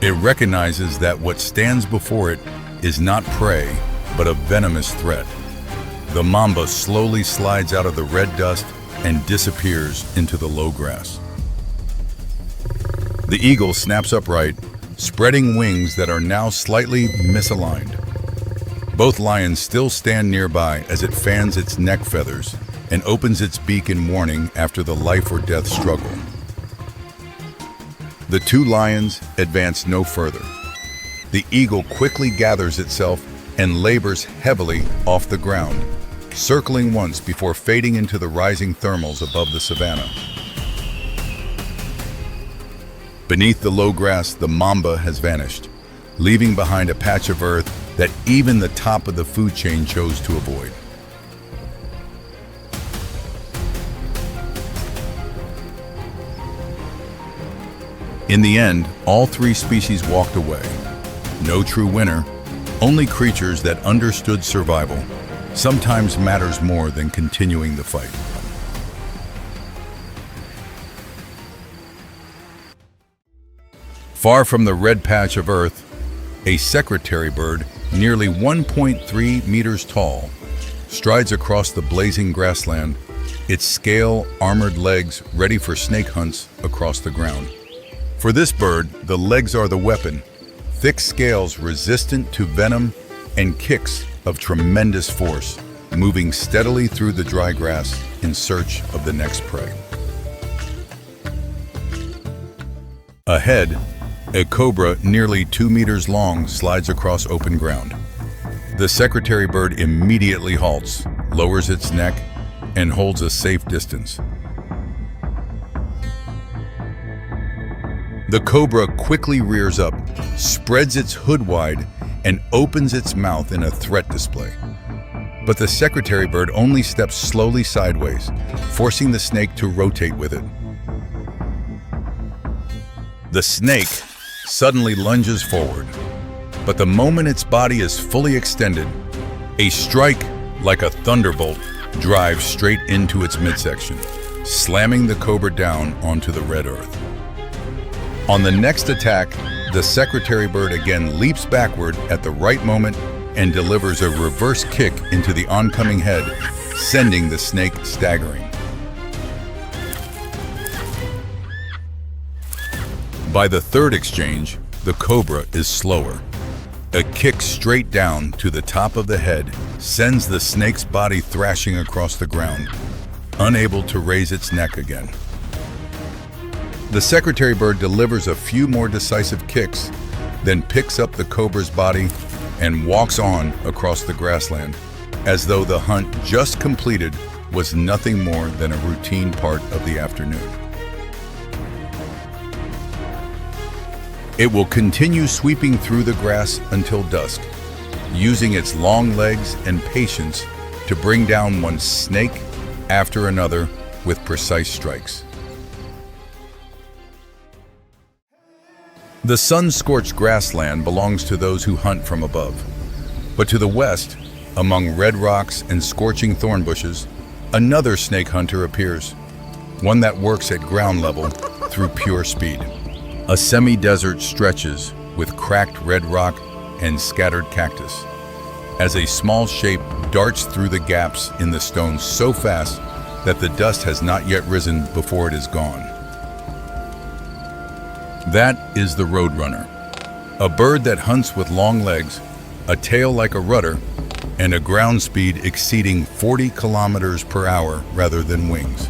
It recognizes that what stands before it is not prey, but a venomous threat. The mamba slowly slides out of the red dust and disappears into the low grass. The eagle snaps upright, spreading wings that are now slightly misaligned. Both lions still stand nearby as it fans its neck feathers and opens its beak in warning after the life or death struggle. The two lions advance no further. The eagle quickly gathers itself and labors heavily off the ground, circling once before fading into the rising thermals above the savanna. Beneath the low grass, the mamba has vanished, leaving behind a patch of earth that even the top of the food chain chose to avoid. In the end, all three species walked away. No true winner, only creatures that understood survival sometimes matters more than continuing the fight. Far from the red patch of earth, a secretary bird, nearly 1.3 meters tall, strides across the blazing grassland, its scale-armored legs ready for snake hunts across the ground. For this bird, the legs are the weapon, thick scales resistant to venom and kicks of tremendous force, moving steadily through the dry grass in search of the next prey. Ahead, a cobra nearly 2 meters long slides across open ground. The secretary bird immediately halts, lowers its neck, and holds a safe distance. The cobra quickly rears up, spreads its hood wide, and opens its mouth in a threat display. But the secretary bird only steps slowly sideways, forcing the snake to rotate with it. The snake suddenly lunges forward, but the moment its body is fully extended, a strike like a thunderbolt drives straight into its midsection, slamming the cobra down onto the red earth. On the next attack, the secretary bird again leaps backward at the right moment and delivers a reverse kick into the oncoming head, sending the snake staggering. By the third exchange, the cobra is slower. A kick straight down to the top of the head sends the snake's body thrashing across the ground, unable to raise its neck again. The secretary bird delivers a few more decisive kicks, then picks up the cobra's body and walks on across the grassland, as though the hunt just completed was nothing more than a routine part of the afternoon. It will continue sweeping through the grass until dusk, using its long legs and patience to bring down one snake after another with precise strikes. The sun-scorched grassland belongs to those who hunt from above. But to the west, among red rocks and scorching thorn bushes, another snake hunter appears, one that works at ground level through pure speed. A semi-desert stretches with cracked red rock and scattered cactus, as a small shape darts through the gaps in the stone so fast that the dust has not yet risen before it is gone. That is the roadrunner, a bird that hunts with long legs, a tail like a rudder, and a ground speed exceeding 40 kilometers per hour rather than wings.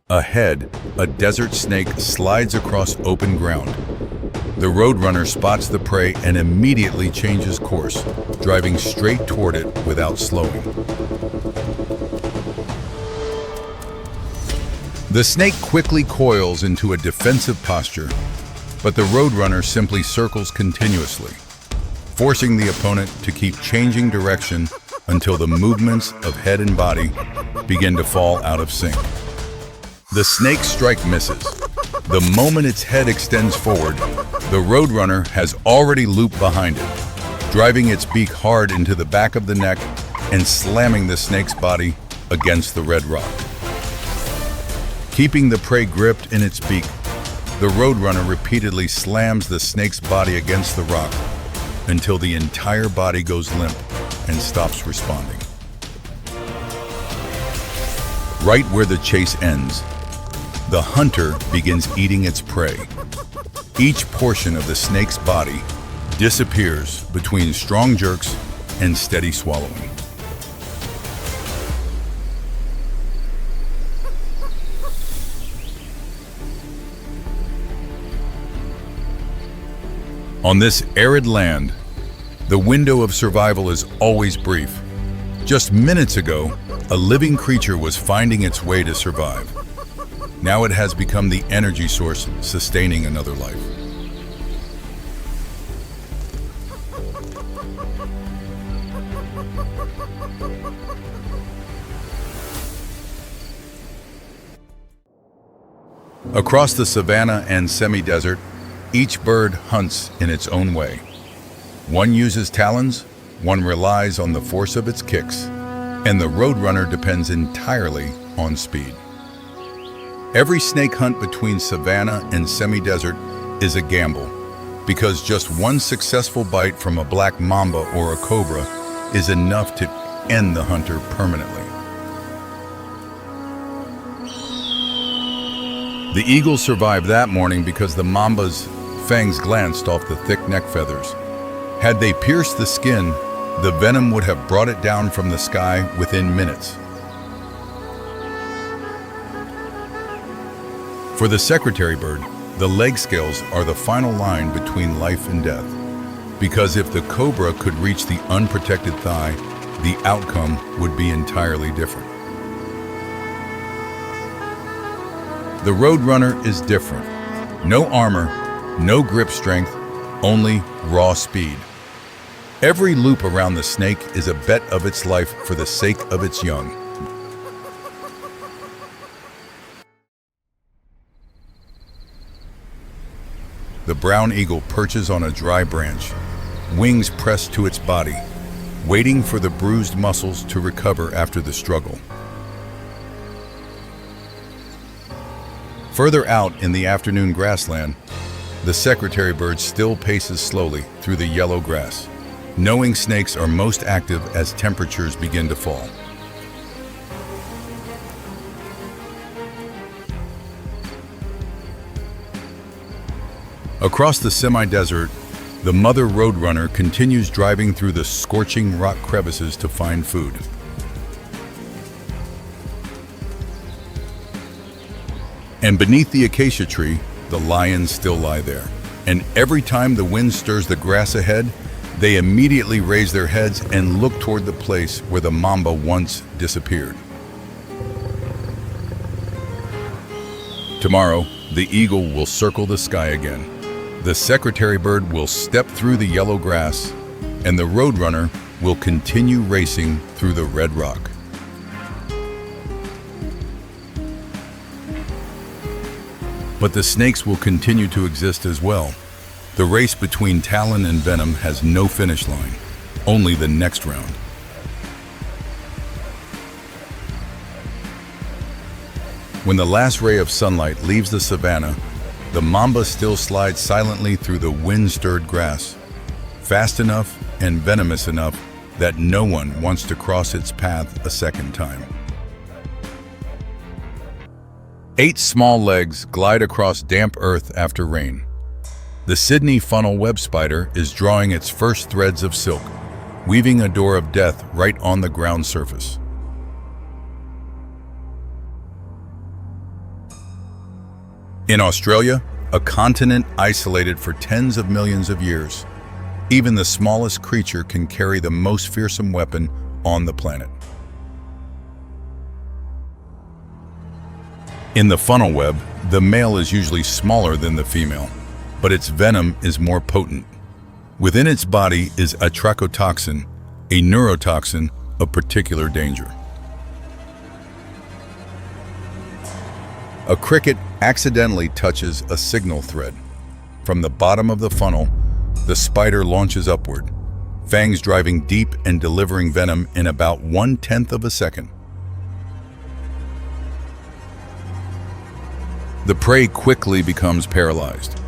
Ahead, a desert snake slides across open ground. The roadrunner spots the prey and immediately changes course, driving straight toward it without slowing. The snake quickly coils into a defensive posture, but the roadrunner simply circles continuously, forcing the opponent to keep changing direction until the movements of head and body begin to fall out of sync. The snake's strike misses. The moment its head extends forward, the roadrunner has already looped behind it, driving its beak hard into the back of the neck and slamming the snake's body against the red rock. Keeping the prey gripped in its beak, the roadrunner repeatedly slams the snake's body against the rock until the entire body goes limp and stops responding. Right where the chase ends, the hunter begins eating its prey. Each portion of the snake's body disappears between strong jerks and steady swallowing. On this arid land, the window of survival is always brief. Just minutes ago, a living creature was finding its way to survive. Now it has become the energy source sustaining another life. Across the savanna and semi-desert, each bird hunts in its own way. One uses talons, one relies on the force of its kicks, and the roadrunner depends entirely on speed. Every snake hunt between savanna and semi-desert is a gamble, because just one successful bite from a black mamba or a cobra is enough to end the hunter permanently. The eagle survived that morning because the mamba's fangs glanced off the thick neck feathers. Had they pierced the skin, the venom would have brought it down from the sky within minutes. For the secretary bird, the leg scales are the final line between life and death, because if the cobra could reach the unprotected thigh, the outcome would be entirely different. The roadrunner is different. No armor, no grip strength, only raw speed. Every loop around the snake is a bet of its life for the sake of its young. The brown eagle perches on a dry branch, wings pressed to its body, waiting for the bruised muscles to recover after the struggle. Further out in the afternoon grassland, the secretary bird still paces slowly through the yellow grass, knowing snakes are most active as temperatures begin to fall. Across the semi-desert, the mother roadrunner continues driving through the scorching rock crevices to find food. And beneath the acacia tree, the lions still lie there. And every time the wind stirs the grass ahead, they immediately raise their heads and look toward the place where the mamba once disappeared. Tomorrow, the eagle will circle the sky again. The secretary bird will step through the yellow grass, and the roadrunner will continue racing through the red rock. But the snakes will continue to exist as well. The race between talon and venom has no finish line, only the next round. When the last ray of sunlight leaves the savanna, the mamba still slides silently through the wind-stirred grass, fast enough and venomous enough that no one wants to cross its path a second time. 8 small legs glide across damp earth after rain. The Sydney funnel web spider is drawing its first threads of silk, weaving a door of death right on the ground surface. In Australia, a continent isolated for tens of millions of years, even the smallest creature can carry the most fearsome weapon on the planet. In the funnel web, the male is usually smaller than the female, but its venom is more potent. Within its body is a trichotoxin, a neurotoxin of particular danger. A cricket accidentally touches a signal thread. From the bottom of the funnel, the spider launches upward, fangs driving deep and delivering venom in about 1/10 of a second. The prey quickly becomes paralyzed.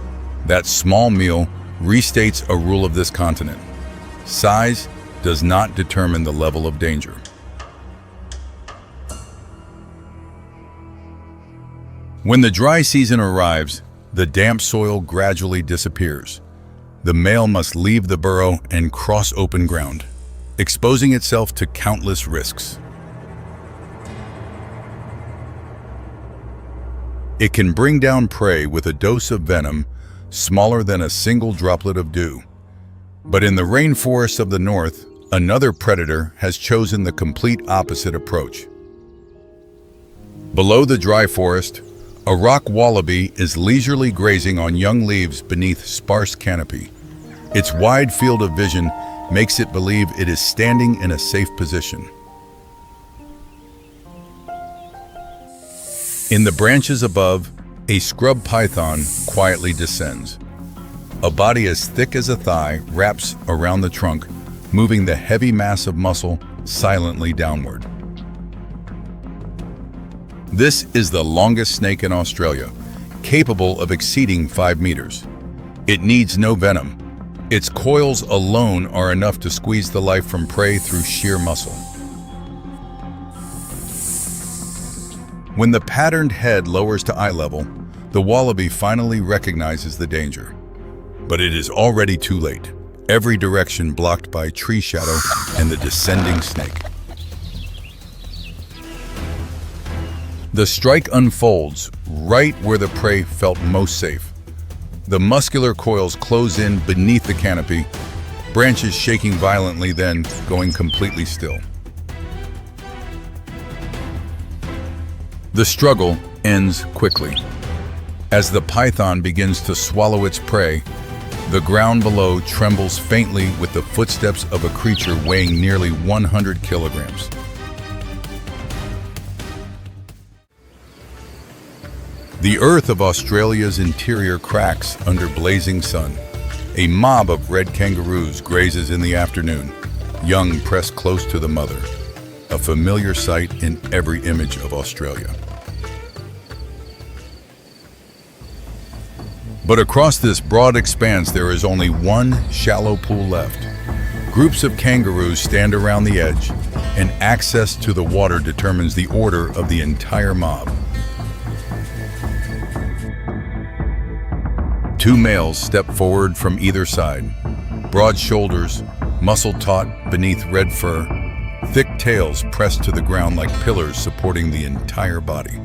That small meal restates a rule of this continent. Size does not determine the level of danger. When the dry season arrives, the damp soil gradually disappears. The male must leave the burrow and cross open ground, exposing itself to countless risks. It can bring down prey with a dose of venom smaller than a single droplet of dew. But in the rainforests of the north, another predator has chosen the complete opposite approach. Below the dry forest, a rock wallaby is leisurely grazing on young leaves beneath sparse canopy. Its wide field of vision makes it believe it is standing in a safe position. In the branches above, a scrub python quietly descends. A body as thick as a thigh wraps around the trunk, moving the heavy mass of muscle silently downward. This is the longest snake in Australia, capable of exceeding 5 meters. It needs no venom. Its coils alone are enough to squeeze the life from prey through sheer muscle. When the patterned head lowers to eye level, the wallaby finally recognizes the danger. But it is already too late, every direction blocked by tree shadow and the descending snake. The strike unfolds right where the prey felt most safe. The muscular coils close in beneath the canopy, branches shaking violently, then going completely still. The struggle ends quickly. As the python begins to swallow its prey, the ground below trembles faintly with the footsteps of a creature weighing nearly 100 kilograms. The earth of Australia's interior cracks under blazing sun. A mob of red kangaroos grazes in the afternoon, young pressed close to the mother, a familiar sight in every image of Australia. But across this broad expanse, there is only one shallow pool left. Groups of kangaroos stand around the edge, and access to the water determines the order of the entire mob. 2 males step forward from either side, broad shoulders, muscle taut beneath red fur, thick tails pressed to the ground like pillars supporting the entire body.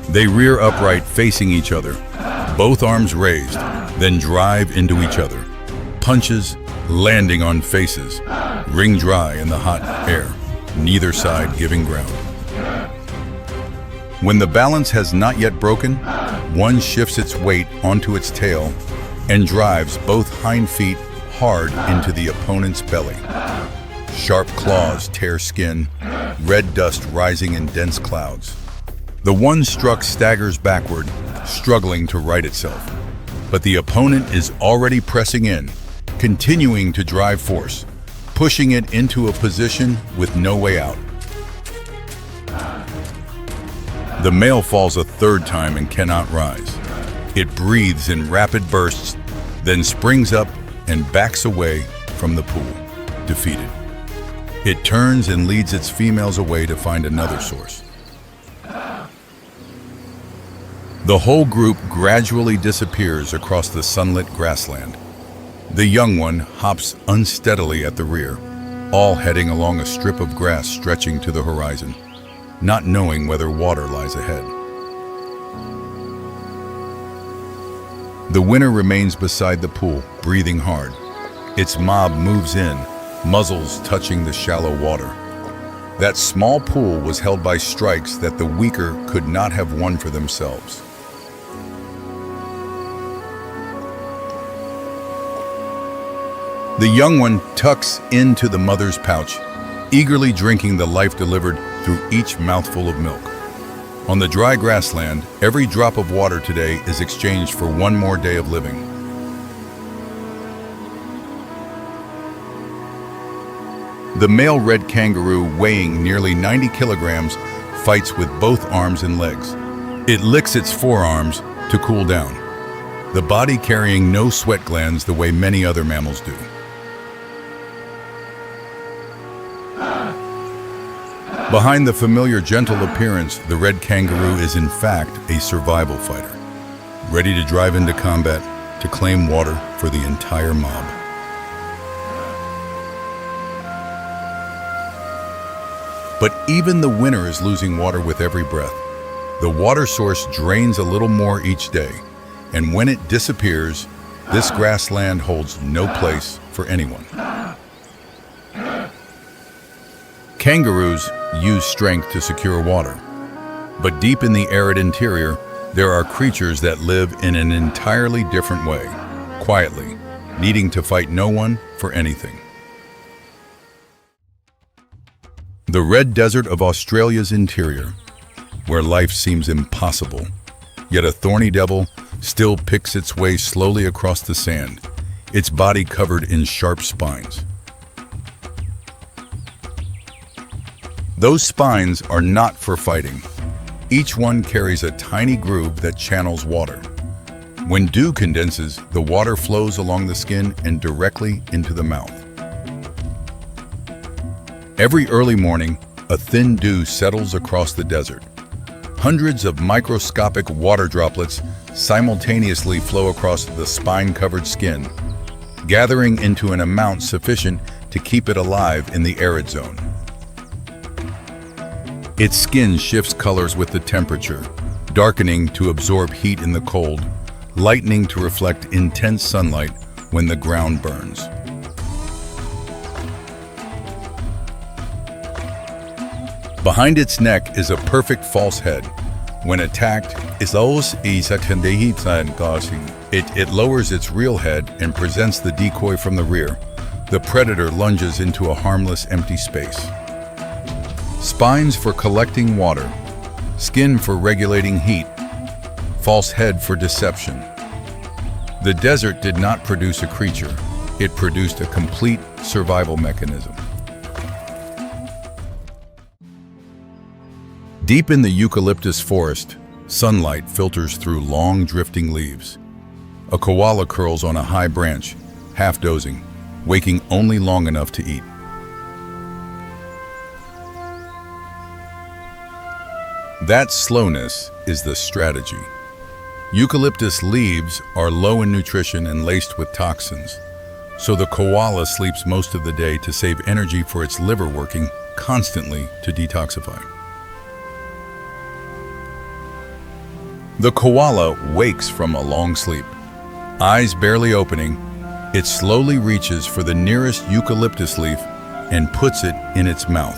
They rear upright facing each other, both arms raised, then drive into each other. Punches landing on faces, wring dry in the hot air, neither side giving ground. When the balance has not yet broken, one shifts its weight onto its tail and drives both hind feet hard into the opponent's belly. Sharp claws tear skin, red dust rising in dense clouds. The one struck staggers backward, struggling to right itself. But the opponent is already pressing in, continuing to drive force, pushing it into a position with no way out. The male falls a third time and cannot rise. It breathes in rapid bursts, then springs up and backs away from the pool, defeated. It turns and leads its females away to find another source. The whole group gradually disappears across the sunlit grassland. The young one hops unsteadily at the rear, all heading along a strip of grass stretching to the horizon, not knowing whether water lies ahead. The winner remains beside the pool, breathing hard. Its mob moves in, muzzles touching the shallow water. That small pool was held by strikes that the weaker could not have won for themselves. The young one tucks into the mother's pouch, eagerly drinking the life delivered through each mouthful of milk. On the dry grassland, every drop of water today is exchanged for one more day of living. The male red kangaroo, weighing nearly 90 kilograms, fights with both arms and legs. It licks its forearms to cool down, the body carrying no sweat glands the way many other mammals do. Behind the familiar gentle appearance, the red kangaroo is in fact a survival fighter, ready to drive into combat to claim water for the entire mob. But even the winner is losing water with every breath. The water source drains a little more each day, and when it disappears, this grassland holds no place for anyone. Kangaroos use strength to secure water, but deep in the arid interior, there are creatures that live in an entirely different way, quietly, needing to fight no one for anything. The red desert of Australia's interior, where life seems impossible, yet a thorny devil still picks its way slowly across the sand, its body covered in sharp spines. Those spines are not for fighting. Each one carries a tiny groove that channels water. When dew condenses, the water flows along the skin and directly into the mouth. Every early morning, a thin dew settles across the desert. Hundreds of microscopic water droplets simultaneously flow across the spine-covered skin, gathering into an amount sufficient to keep it alive in the arid zone. Its skin shifts colors with the temperature, darkening to absorb heat in the cold, lightening to reflect intense sunlight when the ground burns. Behind its neck is a perfect false head. When attacked, it lowers its real head and presents the decoy from the rear. The predator lunges into a harmless empty space. Spines for collecting water, skin for regulating heat, false head for deception. The desert did not produce a creature, it produced a complete survival mechanism. Deep in the eucalyptus forest, sunlight filters through long drifting leaves. A koala curls on a high branch, half dozing, waking only long enough to eat. That slowness is the strategy. Eucalyptus leaves are low in nutrition and laced with toxins, so the koala sleeps most of the day to save energy for its liver working constantly to detoxify. The koala wakes from a long sleep. Eyes barely opening, it slowly reaches for the nearest eucalyptus leaf and puts it in its mouth,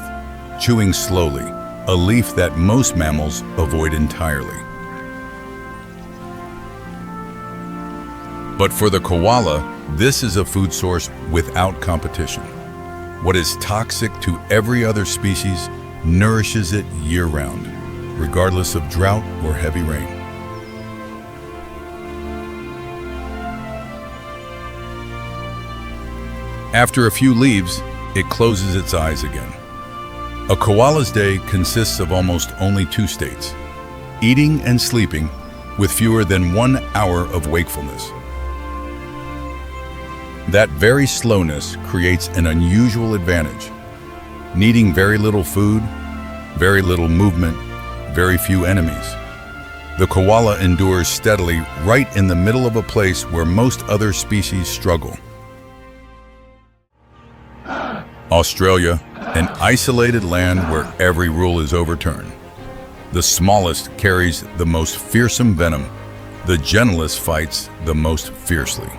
chewing slowly, a leaf that most mammals avoid entirely. But for the koala, this is a food source without competition. What is toxic to every other species nourishes it year-round, regardless of drought or heavy rain. After a few leaves, it closes its eyes again. A koala's day consists of almost only two states: eating and sleeping with fewer than 1 hour of wakefulness. That very slowness creates an unusual advantage. Needing very little food, very little movement, very few enemies. The koala endures steadily right in the middle of a place where most other species struggle. Australia, an isolated land where every rule is overturned. The smallest carries the most fearsome venom. The gentlest fights the most fiercely.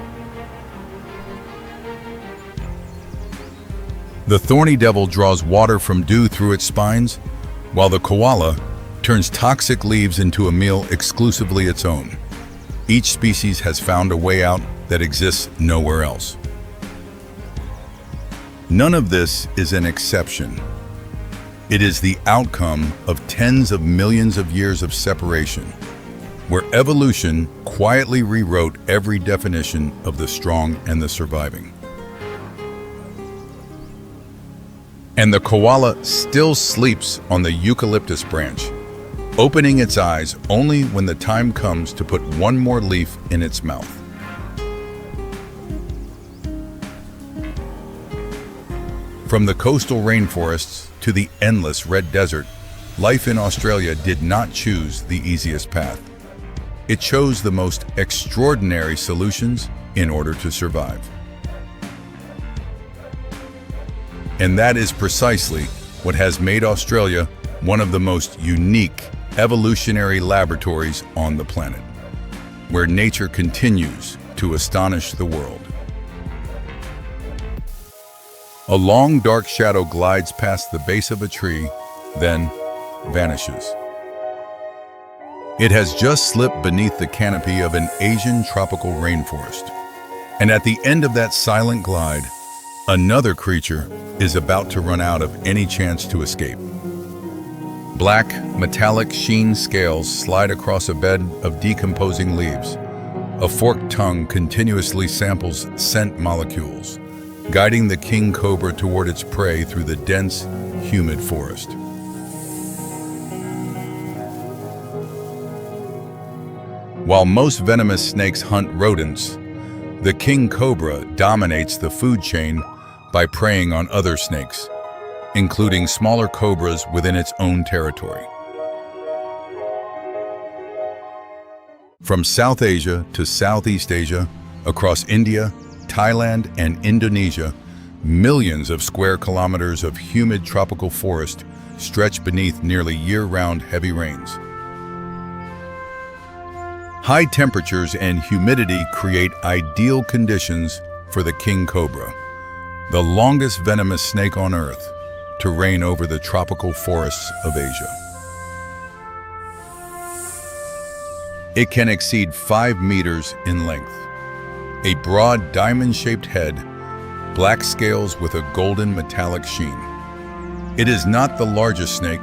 The thorny devil draws water from dew through its spines, while the koala turns toxic leaves into a meal exclusively its own. Each species has found a way out that exists nowhere else. None of this is an exception. It is the outcome of tens of millions of years of separation, where evolution quietly rewrote every definition of the strong and the surviving. And the koala still sleeps on the eucalyptus branch, opening its eyes only when the time comes to put one more leaf in its mouth. From the coastal rainforests to the endless red desert, life in Australia did not choose the easiest path. It chose the most extraordinary solutions in order to survive. And that is precisely what has made Australia one of the most unique evolutionary laboratories on the planet, where nature continues to astonish the world. A long dark shadow glides past the base of a tree, then vanishes. It has just slipped beneath the canopy of an Asian tropical rainforest. And at the end of that silent glide, another creature is about to run out of any chance to escape. Black, metallic sheen scales slide across a bed of decomposing leaves. A forked tongue continuously samples scent molecules, guiding the king cobra toward its prey through the dense, humid forest. While most venomous snakes hunt rodents, the king cobra dominates the food chain by preying on other snakes, including smaller cobras within its own territory. From South Asia to Southeast Asia, across India, Thailand, and Indonesia, millions of square kilometers of humid tropical forest stretch beneath nearly year-round heavy rains. High temperatures and humidity create ideal conditions for the king cobra, the longest venomous snake on Earth, to reign over the tropical forests of Asia. It can exceed 5 meters in length. A broad diamond-shaped head, black scales with a golden metallic sheen. It is not the largest snake,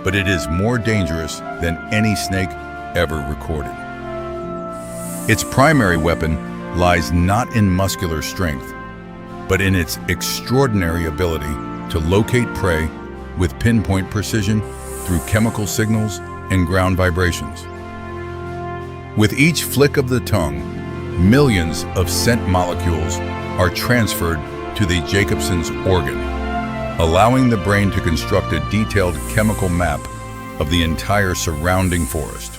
but it is more dangerous than any snake ever recorded. Its primary weapon lies not in muscular strength, but in its extraordinary ability to locate prey with pinpoint precision through chemical signals and ground vibrations. With each flick of the tongue, millions of scent molecules are transferred to the Jacobson's organ, allowing the brain to construct a detailed chemical map of the entire surrounding forest.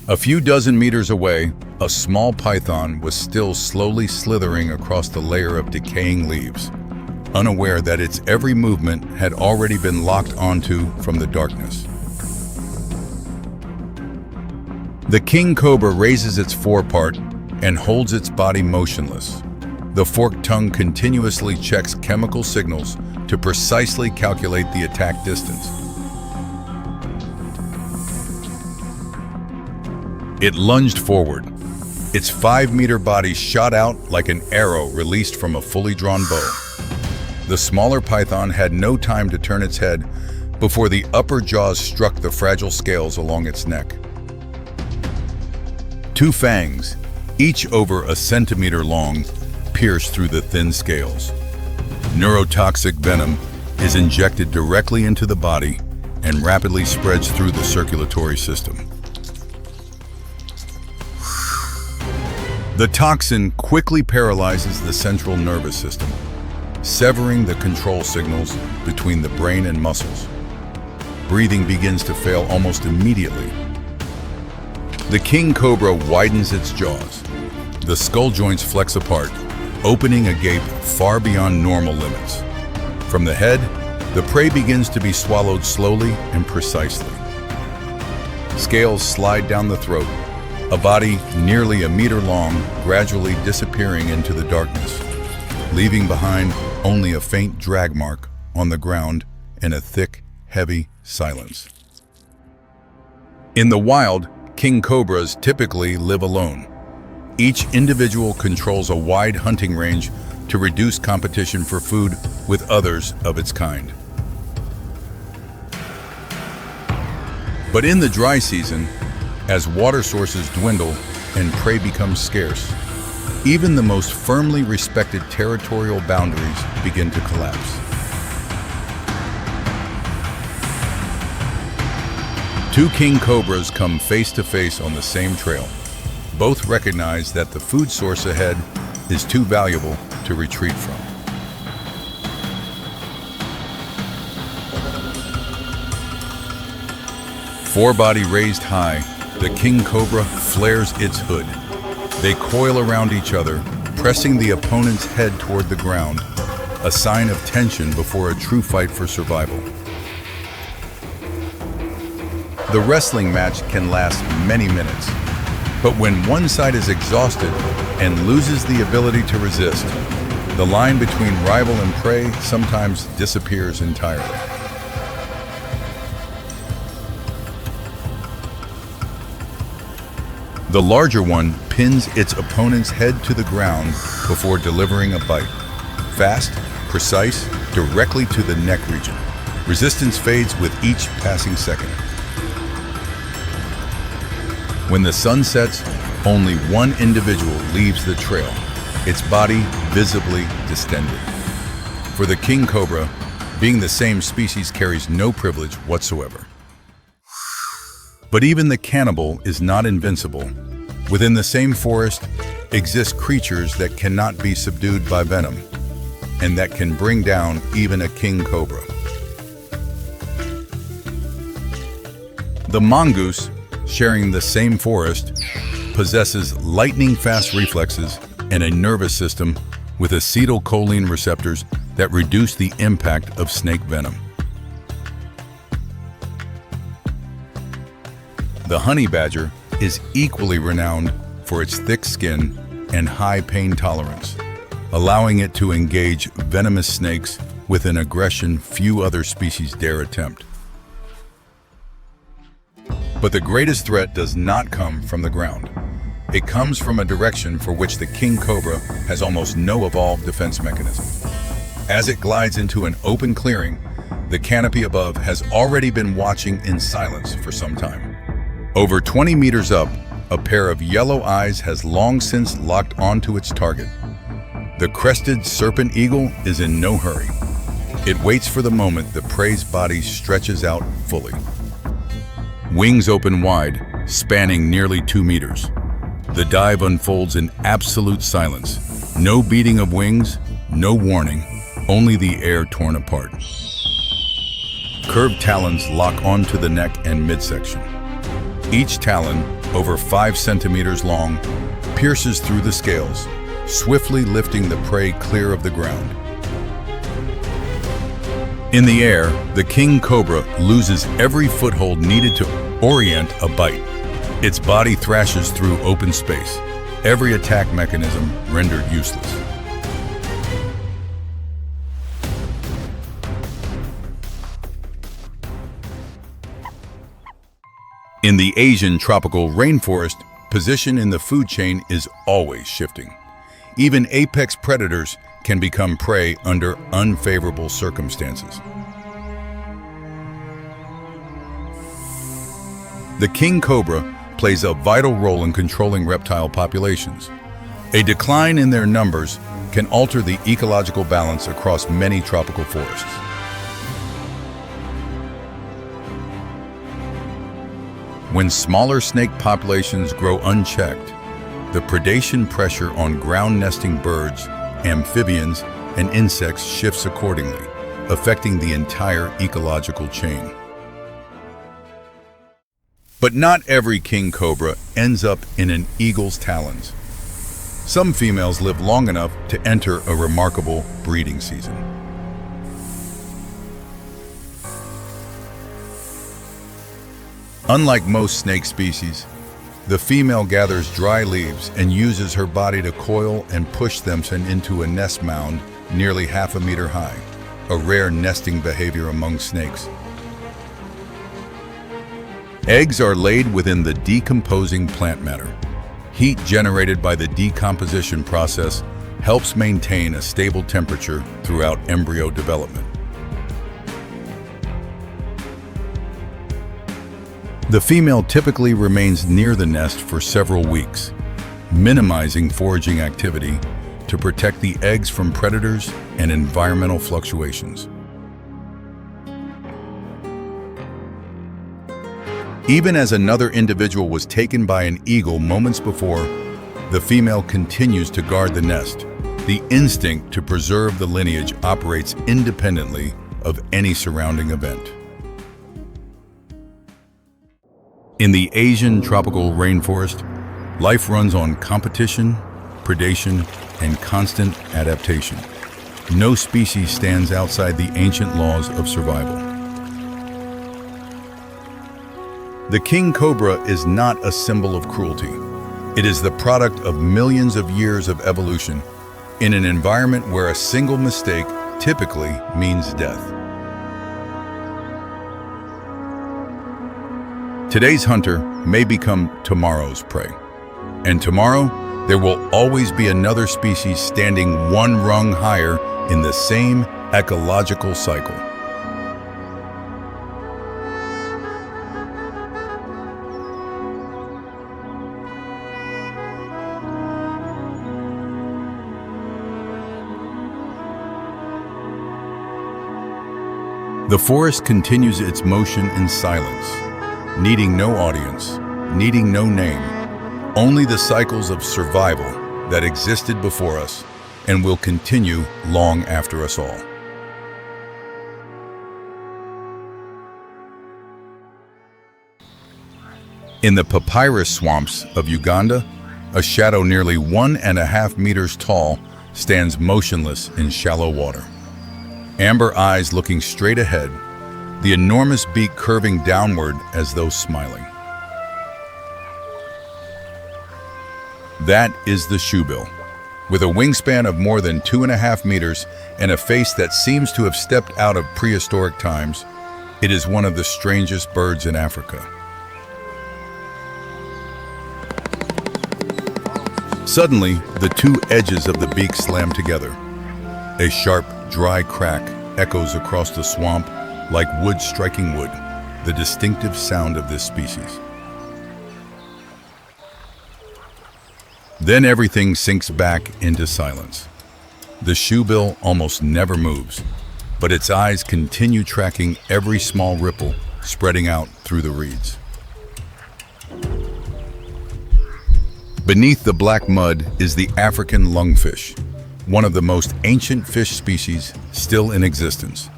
A few dozen meters away, a small python was still slowly slithering across the layer of decaying leaves, unaware that its every movement had already been locked onto from the darkness. The king cobra raises its forepart and holds its body motionless. The forked tongue continuously checks chemical signals to precisely calculate the attack distance. It lunged forward. Its 5-meter body shot out like an arrow released from a fully drawn bow. The smaller python had no time to turn its head before the upper jaws struck the fragile scales along its neck. 2 fangs, each over a centimeter long, pierced through the thin scales. Neurotoxic venom is injected directly into the body, and rapidly spreads through the circulatory system. The toxin quickly paralyzes the central nervous system, severing the control signals between the brain and muscles. Breathing begins to fail almost immediately. The king cobra widens its jaws. The skull joints flex apart, opening a gape far beyond normal limits. From the head, the prey begins to be swallowed slowly and precisely. Scales slide down the throat, a body nearly a meter long gradually disappearing into the darkness, leaving behind only a faint drag mark on the ground and a thick, heavy silence. In the wild, king cobras typically live alone. Each individual controls a wide hunting range to reduce competition for food with others of its kind. But in the dry season, as water sources dwindle and prey becomes scarce, even the most firmly respected territorial boundaries begin to collapse. Two king cobras come face to face on the same trail. Both recognize that the food source ahead is too valuable to retreat from. Forebody raised high, the king cobra flares its hood. They coil around each other, pressing the opponent's head toward the ground, a sign of tension before a true fight for survival. The wrestling match can last many minutes, but when one side is exhausted and loses the ability to resist, the line between rival and prey sometimes disappears entirely. The larger one pins its opponent's head to the ground before delivering a bite. Fast, precise, directly to the neck region. Resistance fades with each passing second. When the sun sets, only one individual leaves the trail, its body visibly distended. For the king cobra, being the same species carries no privilege whatsoever. But even the cannibal is not invincible. Within the same forest exist creatures that cannot be subdued by venom, and that can bring down even a king cobra. The mongoose, sharing the same forest, possesses lightning-fast reflexes and a nervous system with acetylcholine receptors that reduce the impact of snake venom. The honey badger is equally renowned for its thick skin and high pain tolerance, allowing it to engage venomous snakes with an aggression few other species dare attempt. But the greatest threat does not come from the ground. It comes from a direction for which the king cobra has almost no evolved defense mechanism. As it glides into an open clearing, the canopy above has already been watching in silence for some time. Over 20 meters up, a pair of yellow eyes has long since locked onto its target. The crested serpent eagle is in no hurry. It waits for the moment the prey's body stretches out fully. Wings open wide, spanning nearly 2 meters. The dive unfolds in absolute silence. No beating of wings, no warning, only the air torn apart. Curved talons lock onto the neck and midsection. Each talon, over 5 centimeters long, pierces through the scales, swiftly lifting the prey clear of the ground. In the air, the king cobra loses every foothold needed to orient a bite. Its body thrashes through open space, every attack mechanism rendered useless. In the Asian tropical rainforest, position in the food chain is always shifting. Even apex predators can become prey under unfavorable circumstances. The king cobra plays a vital role in controlling reptile populations. A decline in their numbers can alter the ecological balance across many tropical forests. When smaller snake populations grow unchecked, the predation pressure on ground nesting birds, amphibians, and insects shifts accordingly, affecting the entire ecological chain. But not every king cobra ends up in an eagle's talons. Some females live long enough to enter a remarkable breeding season. Unlike most snake species, the female gathers dry leaves and uses her body to coil and push them into a nest mound nearly half a meter high, a rare nesting behavior among snakes. Eggs are laid within the decomposing plant matter. Heat generated by the decomposition process helps maintain a stable temperature throughout embryo development. The female typically remains near the nest for several weeks, minimizing foraging activity to protect the eggs from predators and environmental fluctuations. Even as another individual was taken by an eagle moments before, the female continues to guard the nest. The instinct to preserve the lineage operates independently of any surrounding event. In the Asian tropical rainforest, life runs on competition, predation, and constant adaptation. No species stands outside the ancient laws of survival. The king cobra is not a symbol of cruelty. It is the product of millions of years of evolution in an environment where a single mistake typically means death. Today's hunter may become tomorrow's prey. And tomorrow, there will always be another species standing one rung higher in the same ecological cycle. The forest continues its motion in silence, needing no audience, needing no name, only the cycles of survival that existed before us and will continue long after us all. In the papyrus swamps of Uganda, a shadow nearly 1.5 meters tall stands motionless in shallow water. Amber eyes looking straight ahead, the enormous beak curving downward as though smiling. That is the shoebill. With a wingspan of more than 2.5 meters and a face that seems to have stepped out of prehistoric times, it is one of the strangest birds in Africa. Suddenly, the two edges of the beak slam together. A sharp, dry crack echoes across the swamp like wood striking wood, the distinctive sound of this species. Then everything sinks back into silence. The shoebill almost never moves, but its eyes continue tracking every small ripple spreading out through the reeds. Beneath the black mud is the African lungfish, one of the most ancient fish species still in existence.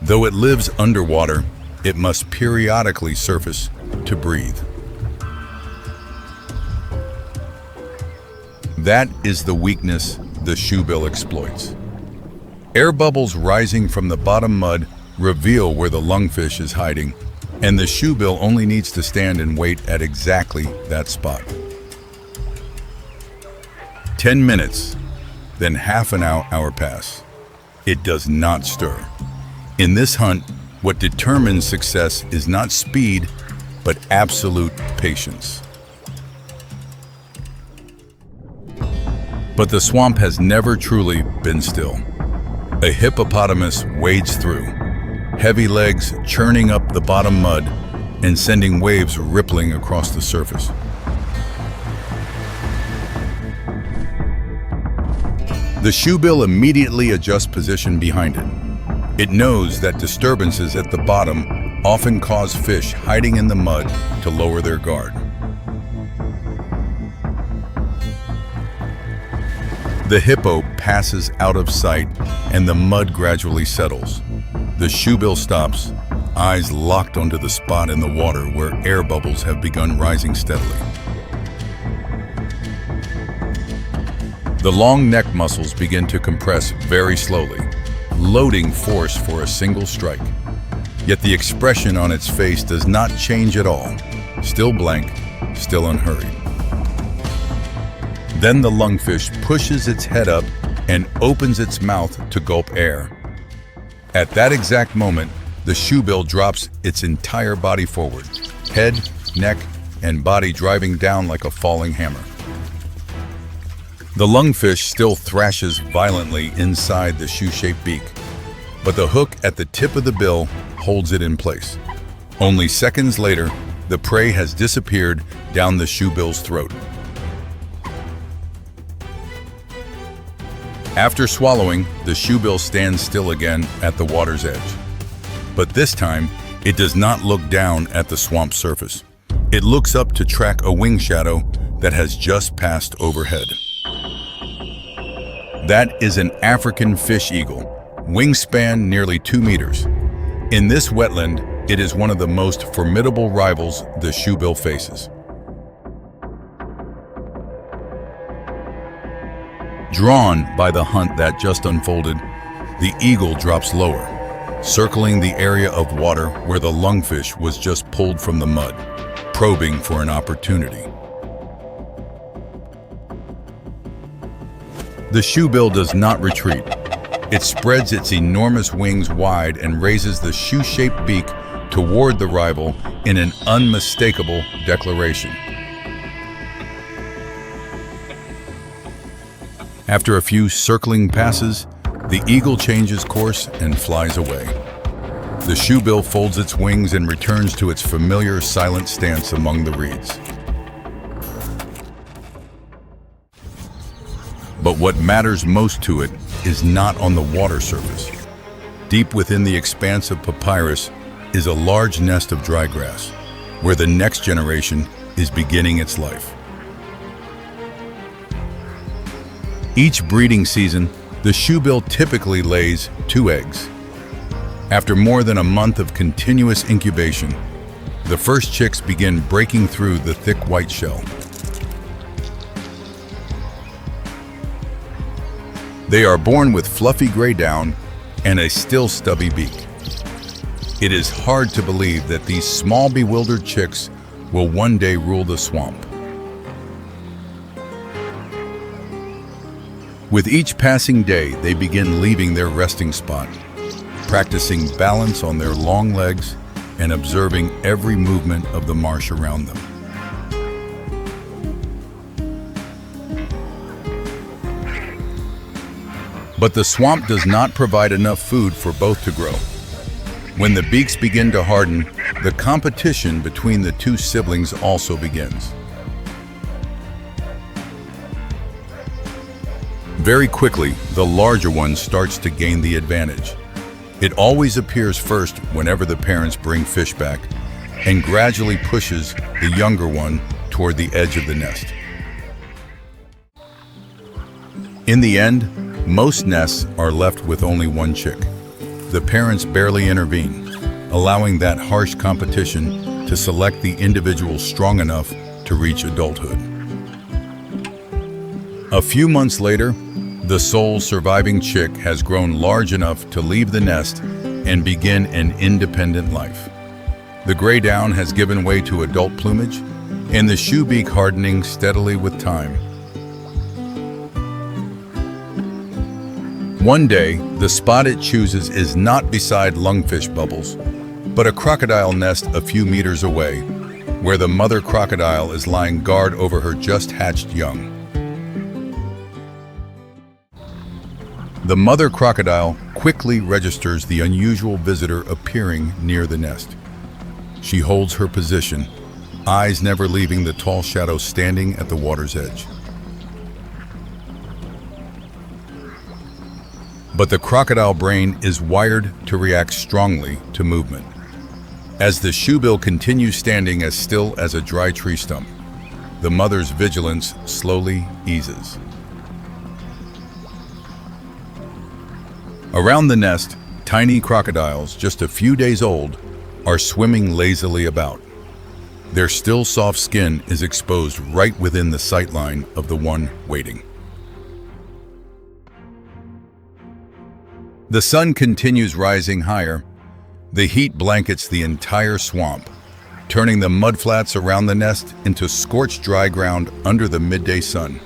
Though it lives underwater, it must periodically surface to breathe. That is the weakness the shoebill exploits. Air bubbles rising from the bottom mud reveal where the lungfish is hiding, and the shoebill only needs to stand and wait at exactly that spot. 10 minutes, then half an hour pass. It does not stir. In this hunt, what determines success is not speed, but absolute patience. But the swamp has never truly been still. A hippopotamus wades through, heavy legs churning up the bottom mud and sending waves rippling across the surface. The shoebill immediately adjusts position behind it. It knows that disturbances at the bottom often cause fish hiding in the mud to lower their guard. The hippo passes out of sight and the mud gradually settles. The shoebill stops, eyes locked onto the spot in the water where air bubbles have begun rising steadily. The long neck muscles begin to compress very slowly, loading force for a single strike. Yet the expression on its face does not change at all, still blank, still unhurried. Then the lungfish pushes its head up and opens its mouth to gulp air. At that exact moment, the shoebill drops its entire body forward, head, neck, and body driving down like a falling hammer. The lungfish still thrashes violently inside the shoe-shaped beak, but the hook at the tip of the bill holds it in place. Only seconds later, the prey has disappeared down the shoebill's throat. After swallowing, the shoebill stands still again at the water's edge. But this time, it does not look down at the swamp surface. It looks up to track a wing shadow that has just passed overhead. That is an African fish eagle, wingspan nearly 2 meters. In this wetland, it is one of the most formidable rivals the shoebill faces. Drawn by the hunt that just unfolded, the eagle drops lower, circling the area of water where the lungfish was just pulled from the mud, probing for an opportunity. The shoebill does not retreat. It spreads its enormous wings wide and raises the shoe-shaped beak toward the rival in an unmistakable declaration. After a few circling passes, the eagle changes course and flies away. The shoebill folds its wings and returns to its familiar silent stance among the reeds. But what matters most to it is not on the water surface. Deep within the expanse of papyrus is a large nest of dry grass, where the next generation is beginning its life. Each breeding season, the shoebill typically lays 2 eggs. After more than a month of continuous incubation, the first chicks begin breaking through the thick white shell. They are born with fluffy gray down and a still stubby beak. It is hard to believe that these small, bewildered chicks will one day rule the swamp. With each passing day, they begin leaving their resting spot, practicing balance on their long legs and observing every movement of the marsh around them. But the swamp does not provide enough food for both to grow. When the beaks begin to harden, the competition between the 2 siblings also begins. Very quickly, the larger one starts to gain the advantage. It always appears first whenever the parents bring fish back, and gradually pushes the younger one toward the edge of the nest. In the end, most nests are left with only 1 chick. The parents barely intervene, allowing that harsh competition to select the individual strong enough to reach adulthood. A few months later, the sole surviving chick has grown large enough to leave the nest and begin an independent life. The gray down has given way to adult plumage, and the shoe beak hardening steadily with time. One day, the spot it chooses is not beside lungfish bubbles, but a crocodile nest a few meters away, where the mother crocodile is lying guard over her just hatched young. The mother crocodile quickly registers the unusual visitor appearing near the nest. She holds her position, eyes never leaving the tall shadow standing at the water's edge. But the crocodile brain is wired to react strongly to movement. As the shoebill continues standing as still as a dry tree stump, the mother's vigilance slowly eases. Around the nest, tiny crocodiles, just a few days old, are swimming lazily about. Their still soft skin is exposed right within the sight line of the one waiting. The sun continues rising higher. The heat blankets the entire swamp, turning the mudflats around the nest into scorched dry ground under the midday sun.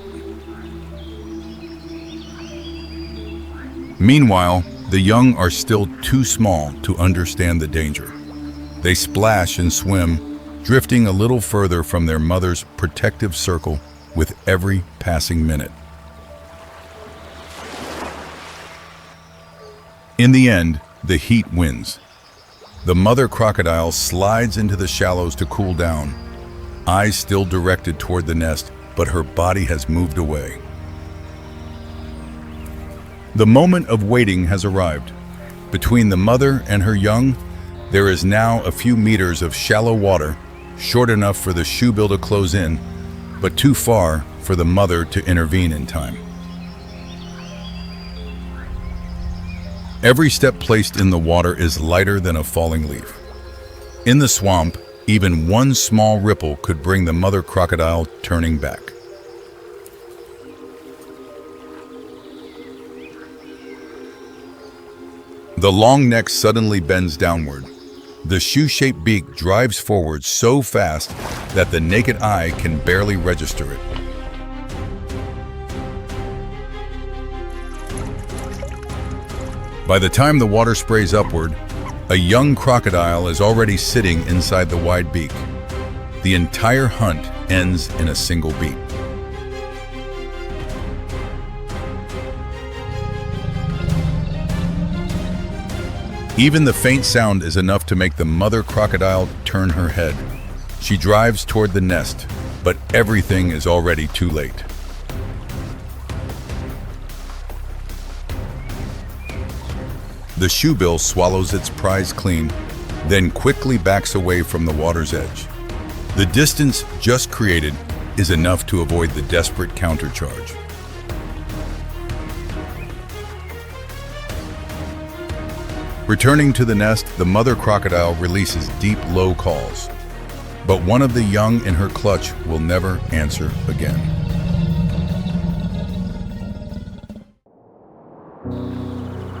Meanwhile, the young are still too small to understand the danger. They splash and swim, drifting a little further from their mother's protective circle with every passing minute. In the end, the heat wins. The mother crocodile slides into the shallows to cool down, eyes still directed toward the nest, but her body has moved away. The moment of waiting has arrived. Between the mother and her young, there is now a few meters of shallow water, short enough for the shoebill to close in, but too far for the mother to intervene in time. Every step placed in the water is lighter than a falling leaf. In the swamp, even one small ripple could bring the mother crocodile turning back. The long neck suddenly bends downward. The shoe-shaped beak drives forward so fast that the naked eye can barely register it. By the time the water sprays upward, a young crocodile is already sitting inside the wide beak. The entire hunt ends in a single beat. Even the faint sound is enough to make the mother crocodile turn her head. She drives toward the nest, but everything is already too late. The shoebill swallows its prize clean, then quickly backs away from the water's edge. The distance just created is enough to avoid the desperate countercharge. Returning to the nest, the mother crocodile releases deep, low calls. But one of the young in her clutch will never answer again.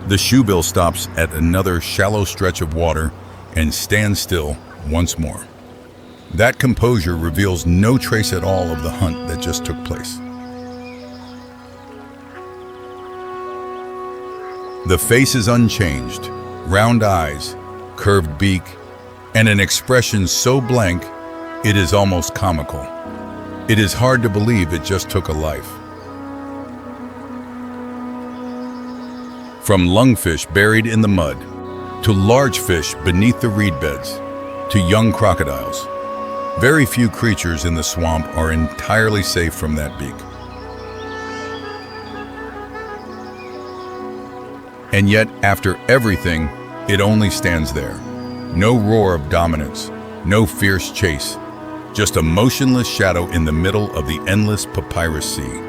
The shoebill stops at another shallow stretch of water and stands still once more. That composure reveals no trace at all of the hunt that just took place. The face is unchanged. Round eyes, curved beak, and an expression so blank it is almost comical. It is hard to believe it just took a life. From lungfish buried in the mud, to large fish beneath the reed beds, to young crocodiles, very few creatures in the swamp are entirely safe from that beak. And yet, after everything, it only stands there. No roar of dominance, no fierce chase, just a motionless shadow in the middle of the endless papyrus sea.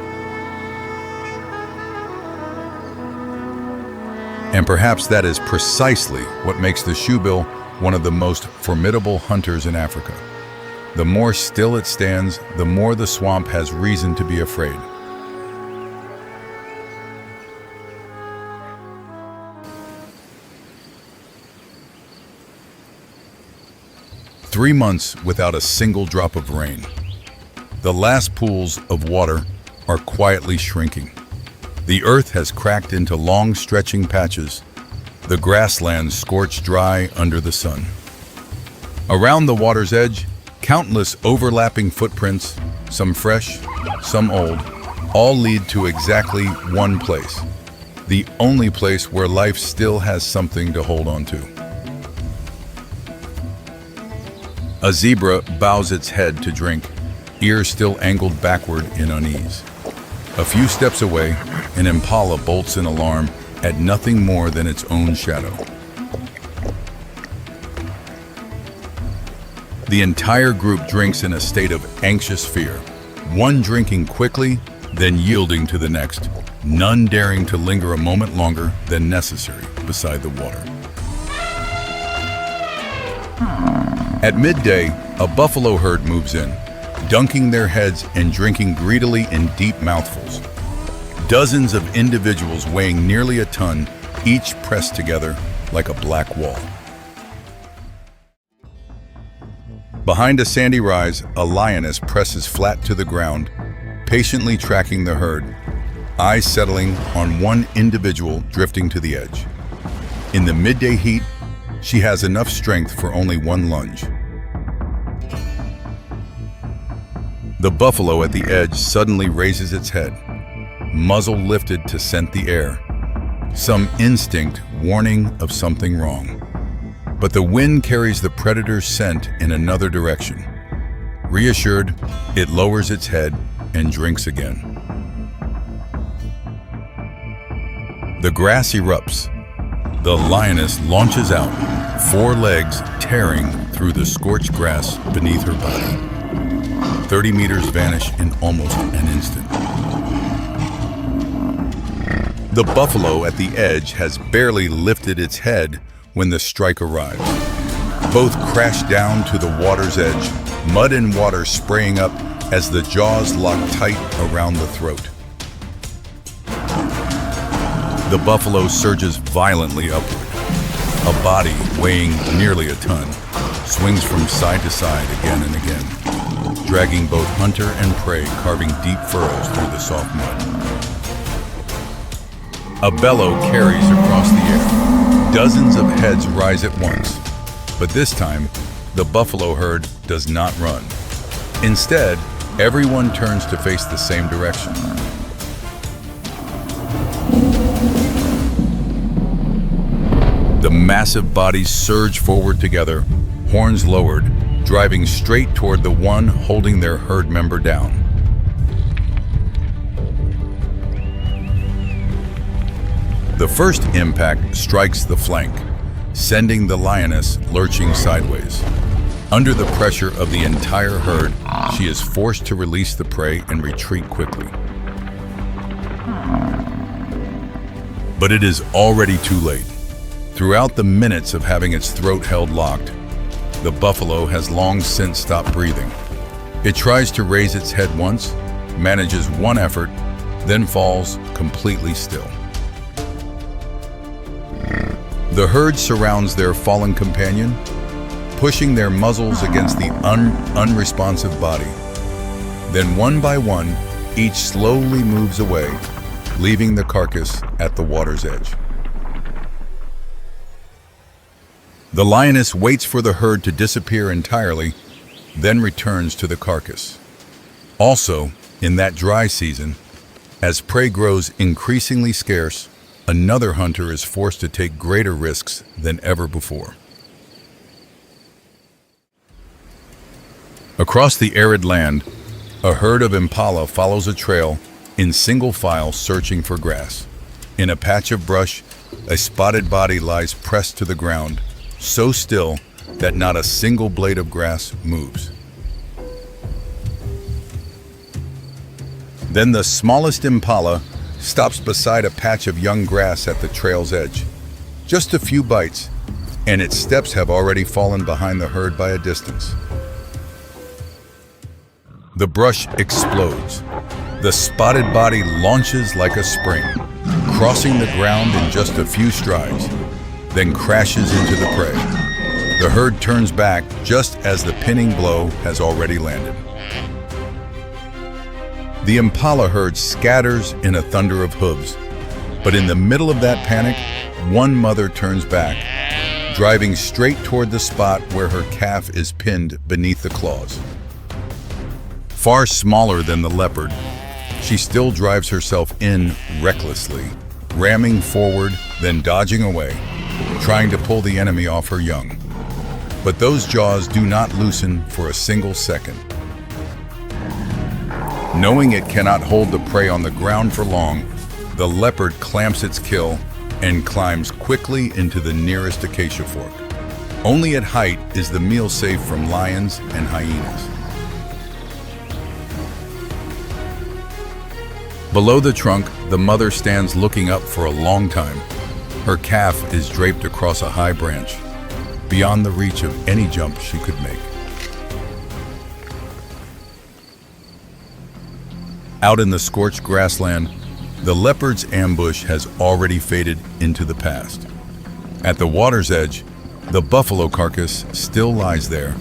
And perhaps that is precisely what makes the shoebill one of the most formidable hunters in Africa. The more still it stands, the more the swamp has reason to be afraid. Three months without a single drop of rain. The last pools of water are quietly shrinking. The earth has cracked into long stretching patches, the grasslands scorched dry under the sun. Around the water's edge, countless overlapping footprints, some fresh, some old, all lead to exactly one place, the only place where life still has something to hold on to. A zebra bows its head to drink, ears still angled backward in unease. A few steps away, an impala bolts in alarm at nothing more than its own shadow. The entire group drinks in a state of anxious fear, one drinking quickly, then yielding to the next, none daring to linger a moment longer than necessary beside the water. At midday, a buffalo herd moves in, dunking their heads and drinking greedily in deep mouthfuls. Dozens of individuals weighing nearly a ton, each pressed together like a black wall. Behind a sandy rise, a lioness presses flat to the ground, patiently tracking the herd, eyes settling on one individual drifting to the edge. In the midday heat, she has enough strength for only one lunge. The buffalo at the edge suddenly raises its head, muzzle lifted to scent the air, some instinct warning of something wrong. But the wind carries the predator's scent in another direction. Reassured, it lowers its head and drinks again. The grass erupts. The lioness launches out, four legs tearing through the scorched grass beneath her body. 30 meters vanish in almost an instant. The buffalo at the edge has barely lifted its head when the strike arrives. Both crash down to the water's edge, mud and water spraying up as the jaws lock tight around the throat. The buffalo surges violently upward. A body weighing nearly a ton swings from side to side again and again, dragging both hunter and prey, carving deep furrows through the soft mud. A bellow carries across the air. Dozens of heads rise at once, but this time, the buffalo herd does not run. Instead, everyone turns to face the same direction. The massive bodies surge forward together, horns lowered, driving straight toward the one holding their herd member down. The first impact strikes the flank, sending the lioness lurching sideways. Under the pressure of the entire herd, she is forced to release the prey and retreat quickly. But it is already too late. Throughout the minutes of having its throat held locked, the buffalo has long since stopped breathing. It tries to raise its head once, manages one effort, then falls completely still. The herd surrounds their fallen companion, pushing their muzzles against the unresponsive body. Then one by one, each slowly moves away, leaving the carcass at the water's edge. The lioness waits for the herd to disappear entirely, then returns to the carcass. Also, in that dry season, as prey grows increasingly scarce, another hunter is forced to take greater risks than ever before. Across the arid land, a herd of impala follows a trail in single file searching for grass. In a patch of brush, a spotted body lies pressed to the ground, so still that not a single blade of grass moves. Then the smallest impala stops beside a patch of young grass at the trail's edge. Just a few bites, and its steps have already fallen behind the herd by a distance. The brush explodes. The spotted body launches like a spring, crossing the ground in just a few strides, then crashes into the prey. The herd turns back just as the pinning blow has already landed. The impala herd scatters in a thunder of hooves, but in the middle of that panic, one mother turns back, driving straight toward the spot where her calf is pinned beneath the claws. Far smaller than the leopard, she still drives herself in recklessly, ramming forward, then dodging away, trying to pull the enemy off her young. But those jaws do not loosen for a single second. Knowing it cannot hold the prey on the ground for long, the leopard clamps its kill and climbs quickly into the nearest acacia fork. Only at height is the meal safe from lions and hyenas. Below the trunk, the mother stands looking up for a long time. Her calf is draped across a high branch, beyond the reach of any jump she could make. Out in the scorched grassland, the leopard's ambush has already faded into the past. At the water's edge, the buffalo carcass still lies there,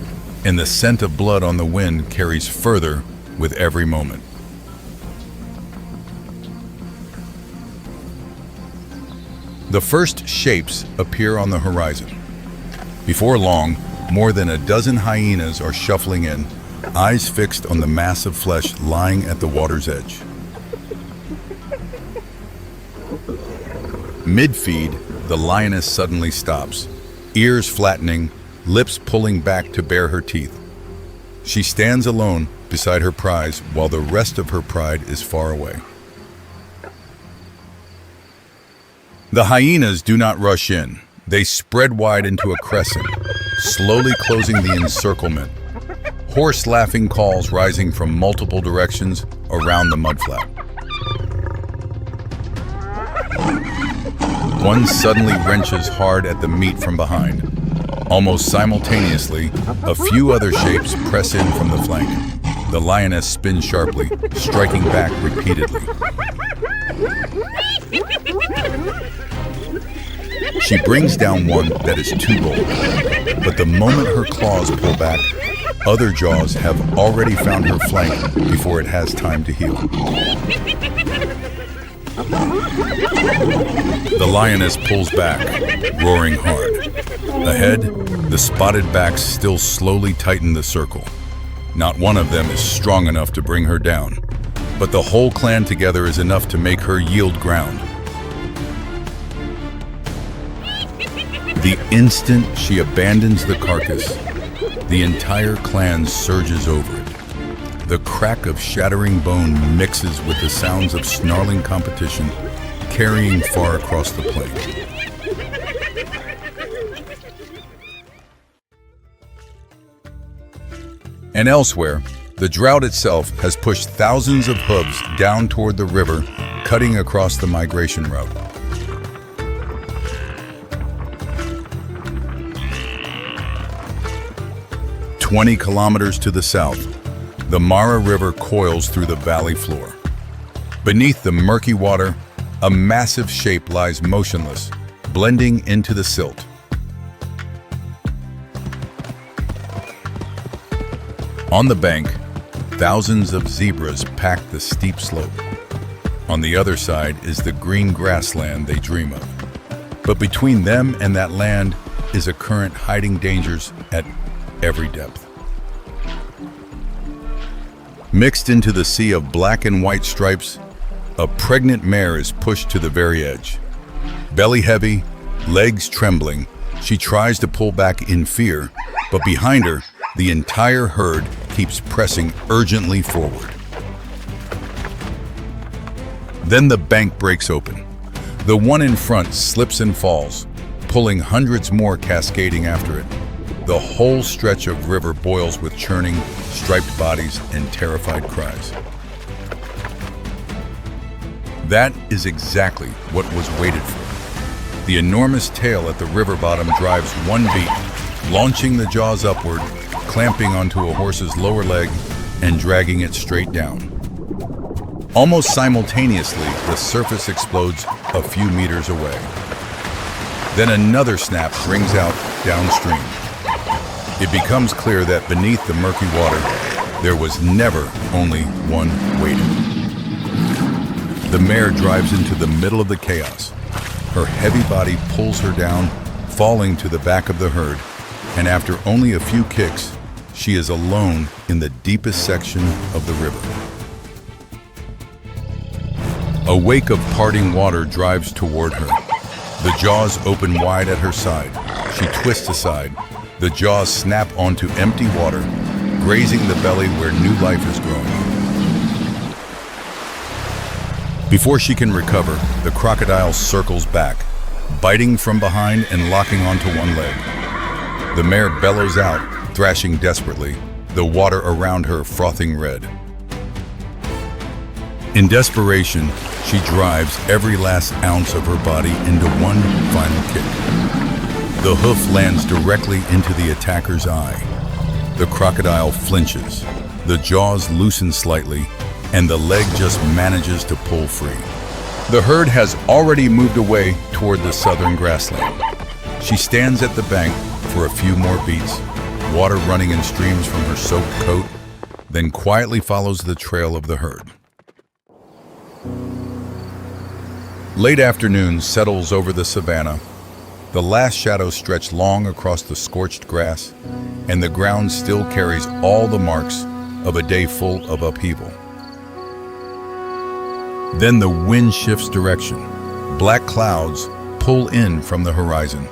and the scent of blood on the wind carries further with every moment. The first shapes appear on the horizon. Before long, more than a dozen hyenas are shuffling in, eyes fixed on the mass of flesh lying at the water's edge. Mid-feed, the lioness suddenly stops, ears flattening, lips pulling back to bare her teeth. She stands alone beside her prize while the rest of her pride is far away. The hyenas do not rush in. They spread wide into a crescent, slowly closing the encirclement. Hoarse laughing calls rising from multiple directions around the mudflat. One suddenly wrenches hard at the meat from behind. Almost simultaneously, a few other shapes press in from the flank. The lioness spins sharply, striking back repeatedly. She brings down one that is too bold, but the moment her claws pull back, other jaws have already found her flank before it has time to heal. The lioness pulls back, roaring hard. Ahead, the spotted backs still slowly tighten the circle. Not one of them is strong enough to bring her down, but the whole clan together is enough to make her yield ground. The instant she abandons the carcass, the entire clan surges over it. The crack of shattering bone mixes with the sounds of snarling competition, carrying far across the plain. And elsewhere, the drought itself has pushed thousands of hooves down toward the river, cutting across the migration route. "20 kilometers to the south, the Mara River coils through the valley floor. Beneath the murky water, a massive shape lies motionless, blending into the silt. On the bank, thousands of zebras pack the steep slope. On the other side is the green grassland they dream of. But between them and that land is a current hiding dangers at every depth. Mixed into the sea of black and white stripes, a pregnant mare is pushed to the very edge. Belly heavy, legs trembling, she tries to pull back in fear, but behind her, the entire herd keeps pressing urgently forward. Then the bank breaks open. The one in front slips and falls, pulling hundreds more cascading after it. The whole stretch of river boils with churning, striped bodies and terrified cries. That is exactly what was waited for. The enormous tail at the river bottom drives one beat, launching the jaws upward, clamping onto a horse's lower leg and dragging it straight down. Almost simultaneously, the surface explodes a few meters away. Then another snap rings out downstream. It becomes clear that beneath the murky water, there was never only one waiting. The mare drives into the middle of the chaos. Her heavy body pulls her down, falling to the back of the herd, and after only a few kicks, she is alone in the deepest section of the river. A wake of parting water drives toward her. The jaws open wide at her side. She twists aside. The jaws snap onto empty water, grazing the belly where new life is growing. Before she can recover, the crocodile circles back, biting from behind and locking onto one leg. The mare bellows out, thrashing desperately, the water around her frothing red. In desperation, she drives every last ounce of her body into one final kick. The hoof lands directly into the attacker's eye. The crocodile flinches, the jaws loosen slightly, and the leg just manages to pull free. The herd has already moved away toward the southern grassland. She stands at the bank for a few more beats, water running in streams from her soaked coat, then quietly follows the trail of the herd. Late afternoon settles over the savannah. The last shadows stretch long across the scorched grass, and the ground still carries all the marks of a day full of upheaval. Then the wind shifts direction. Black clouds pull in from the horizon,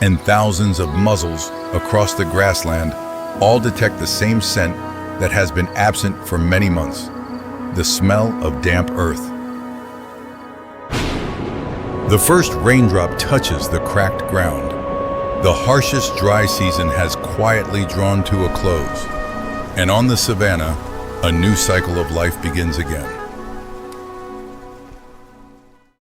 and thousands of muzzles across the grassland all detect the same scent that has been absent for many months, the smell of damp earth. The first raindrop touches the cracked ground. The harshest dry season has quietly drawn to a close, and on the savannah, a new cycle of life begins again.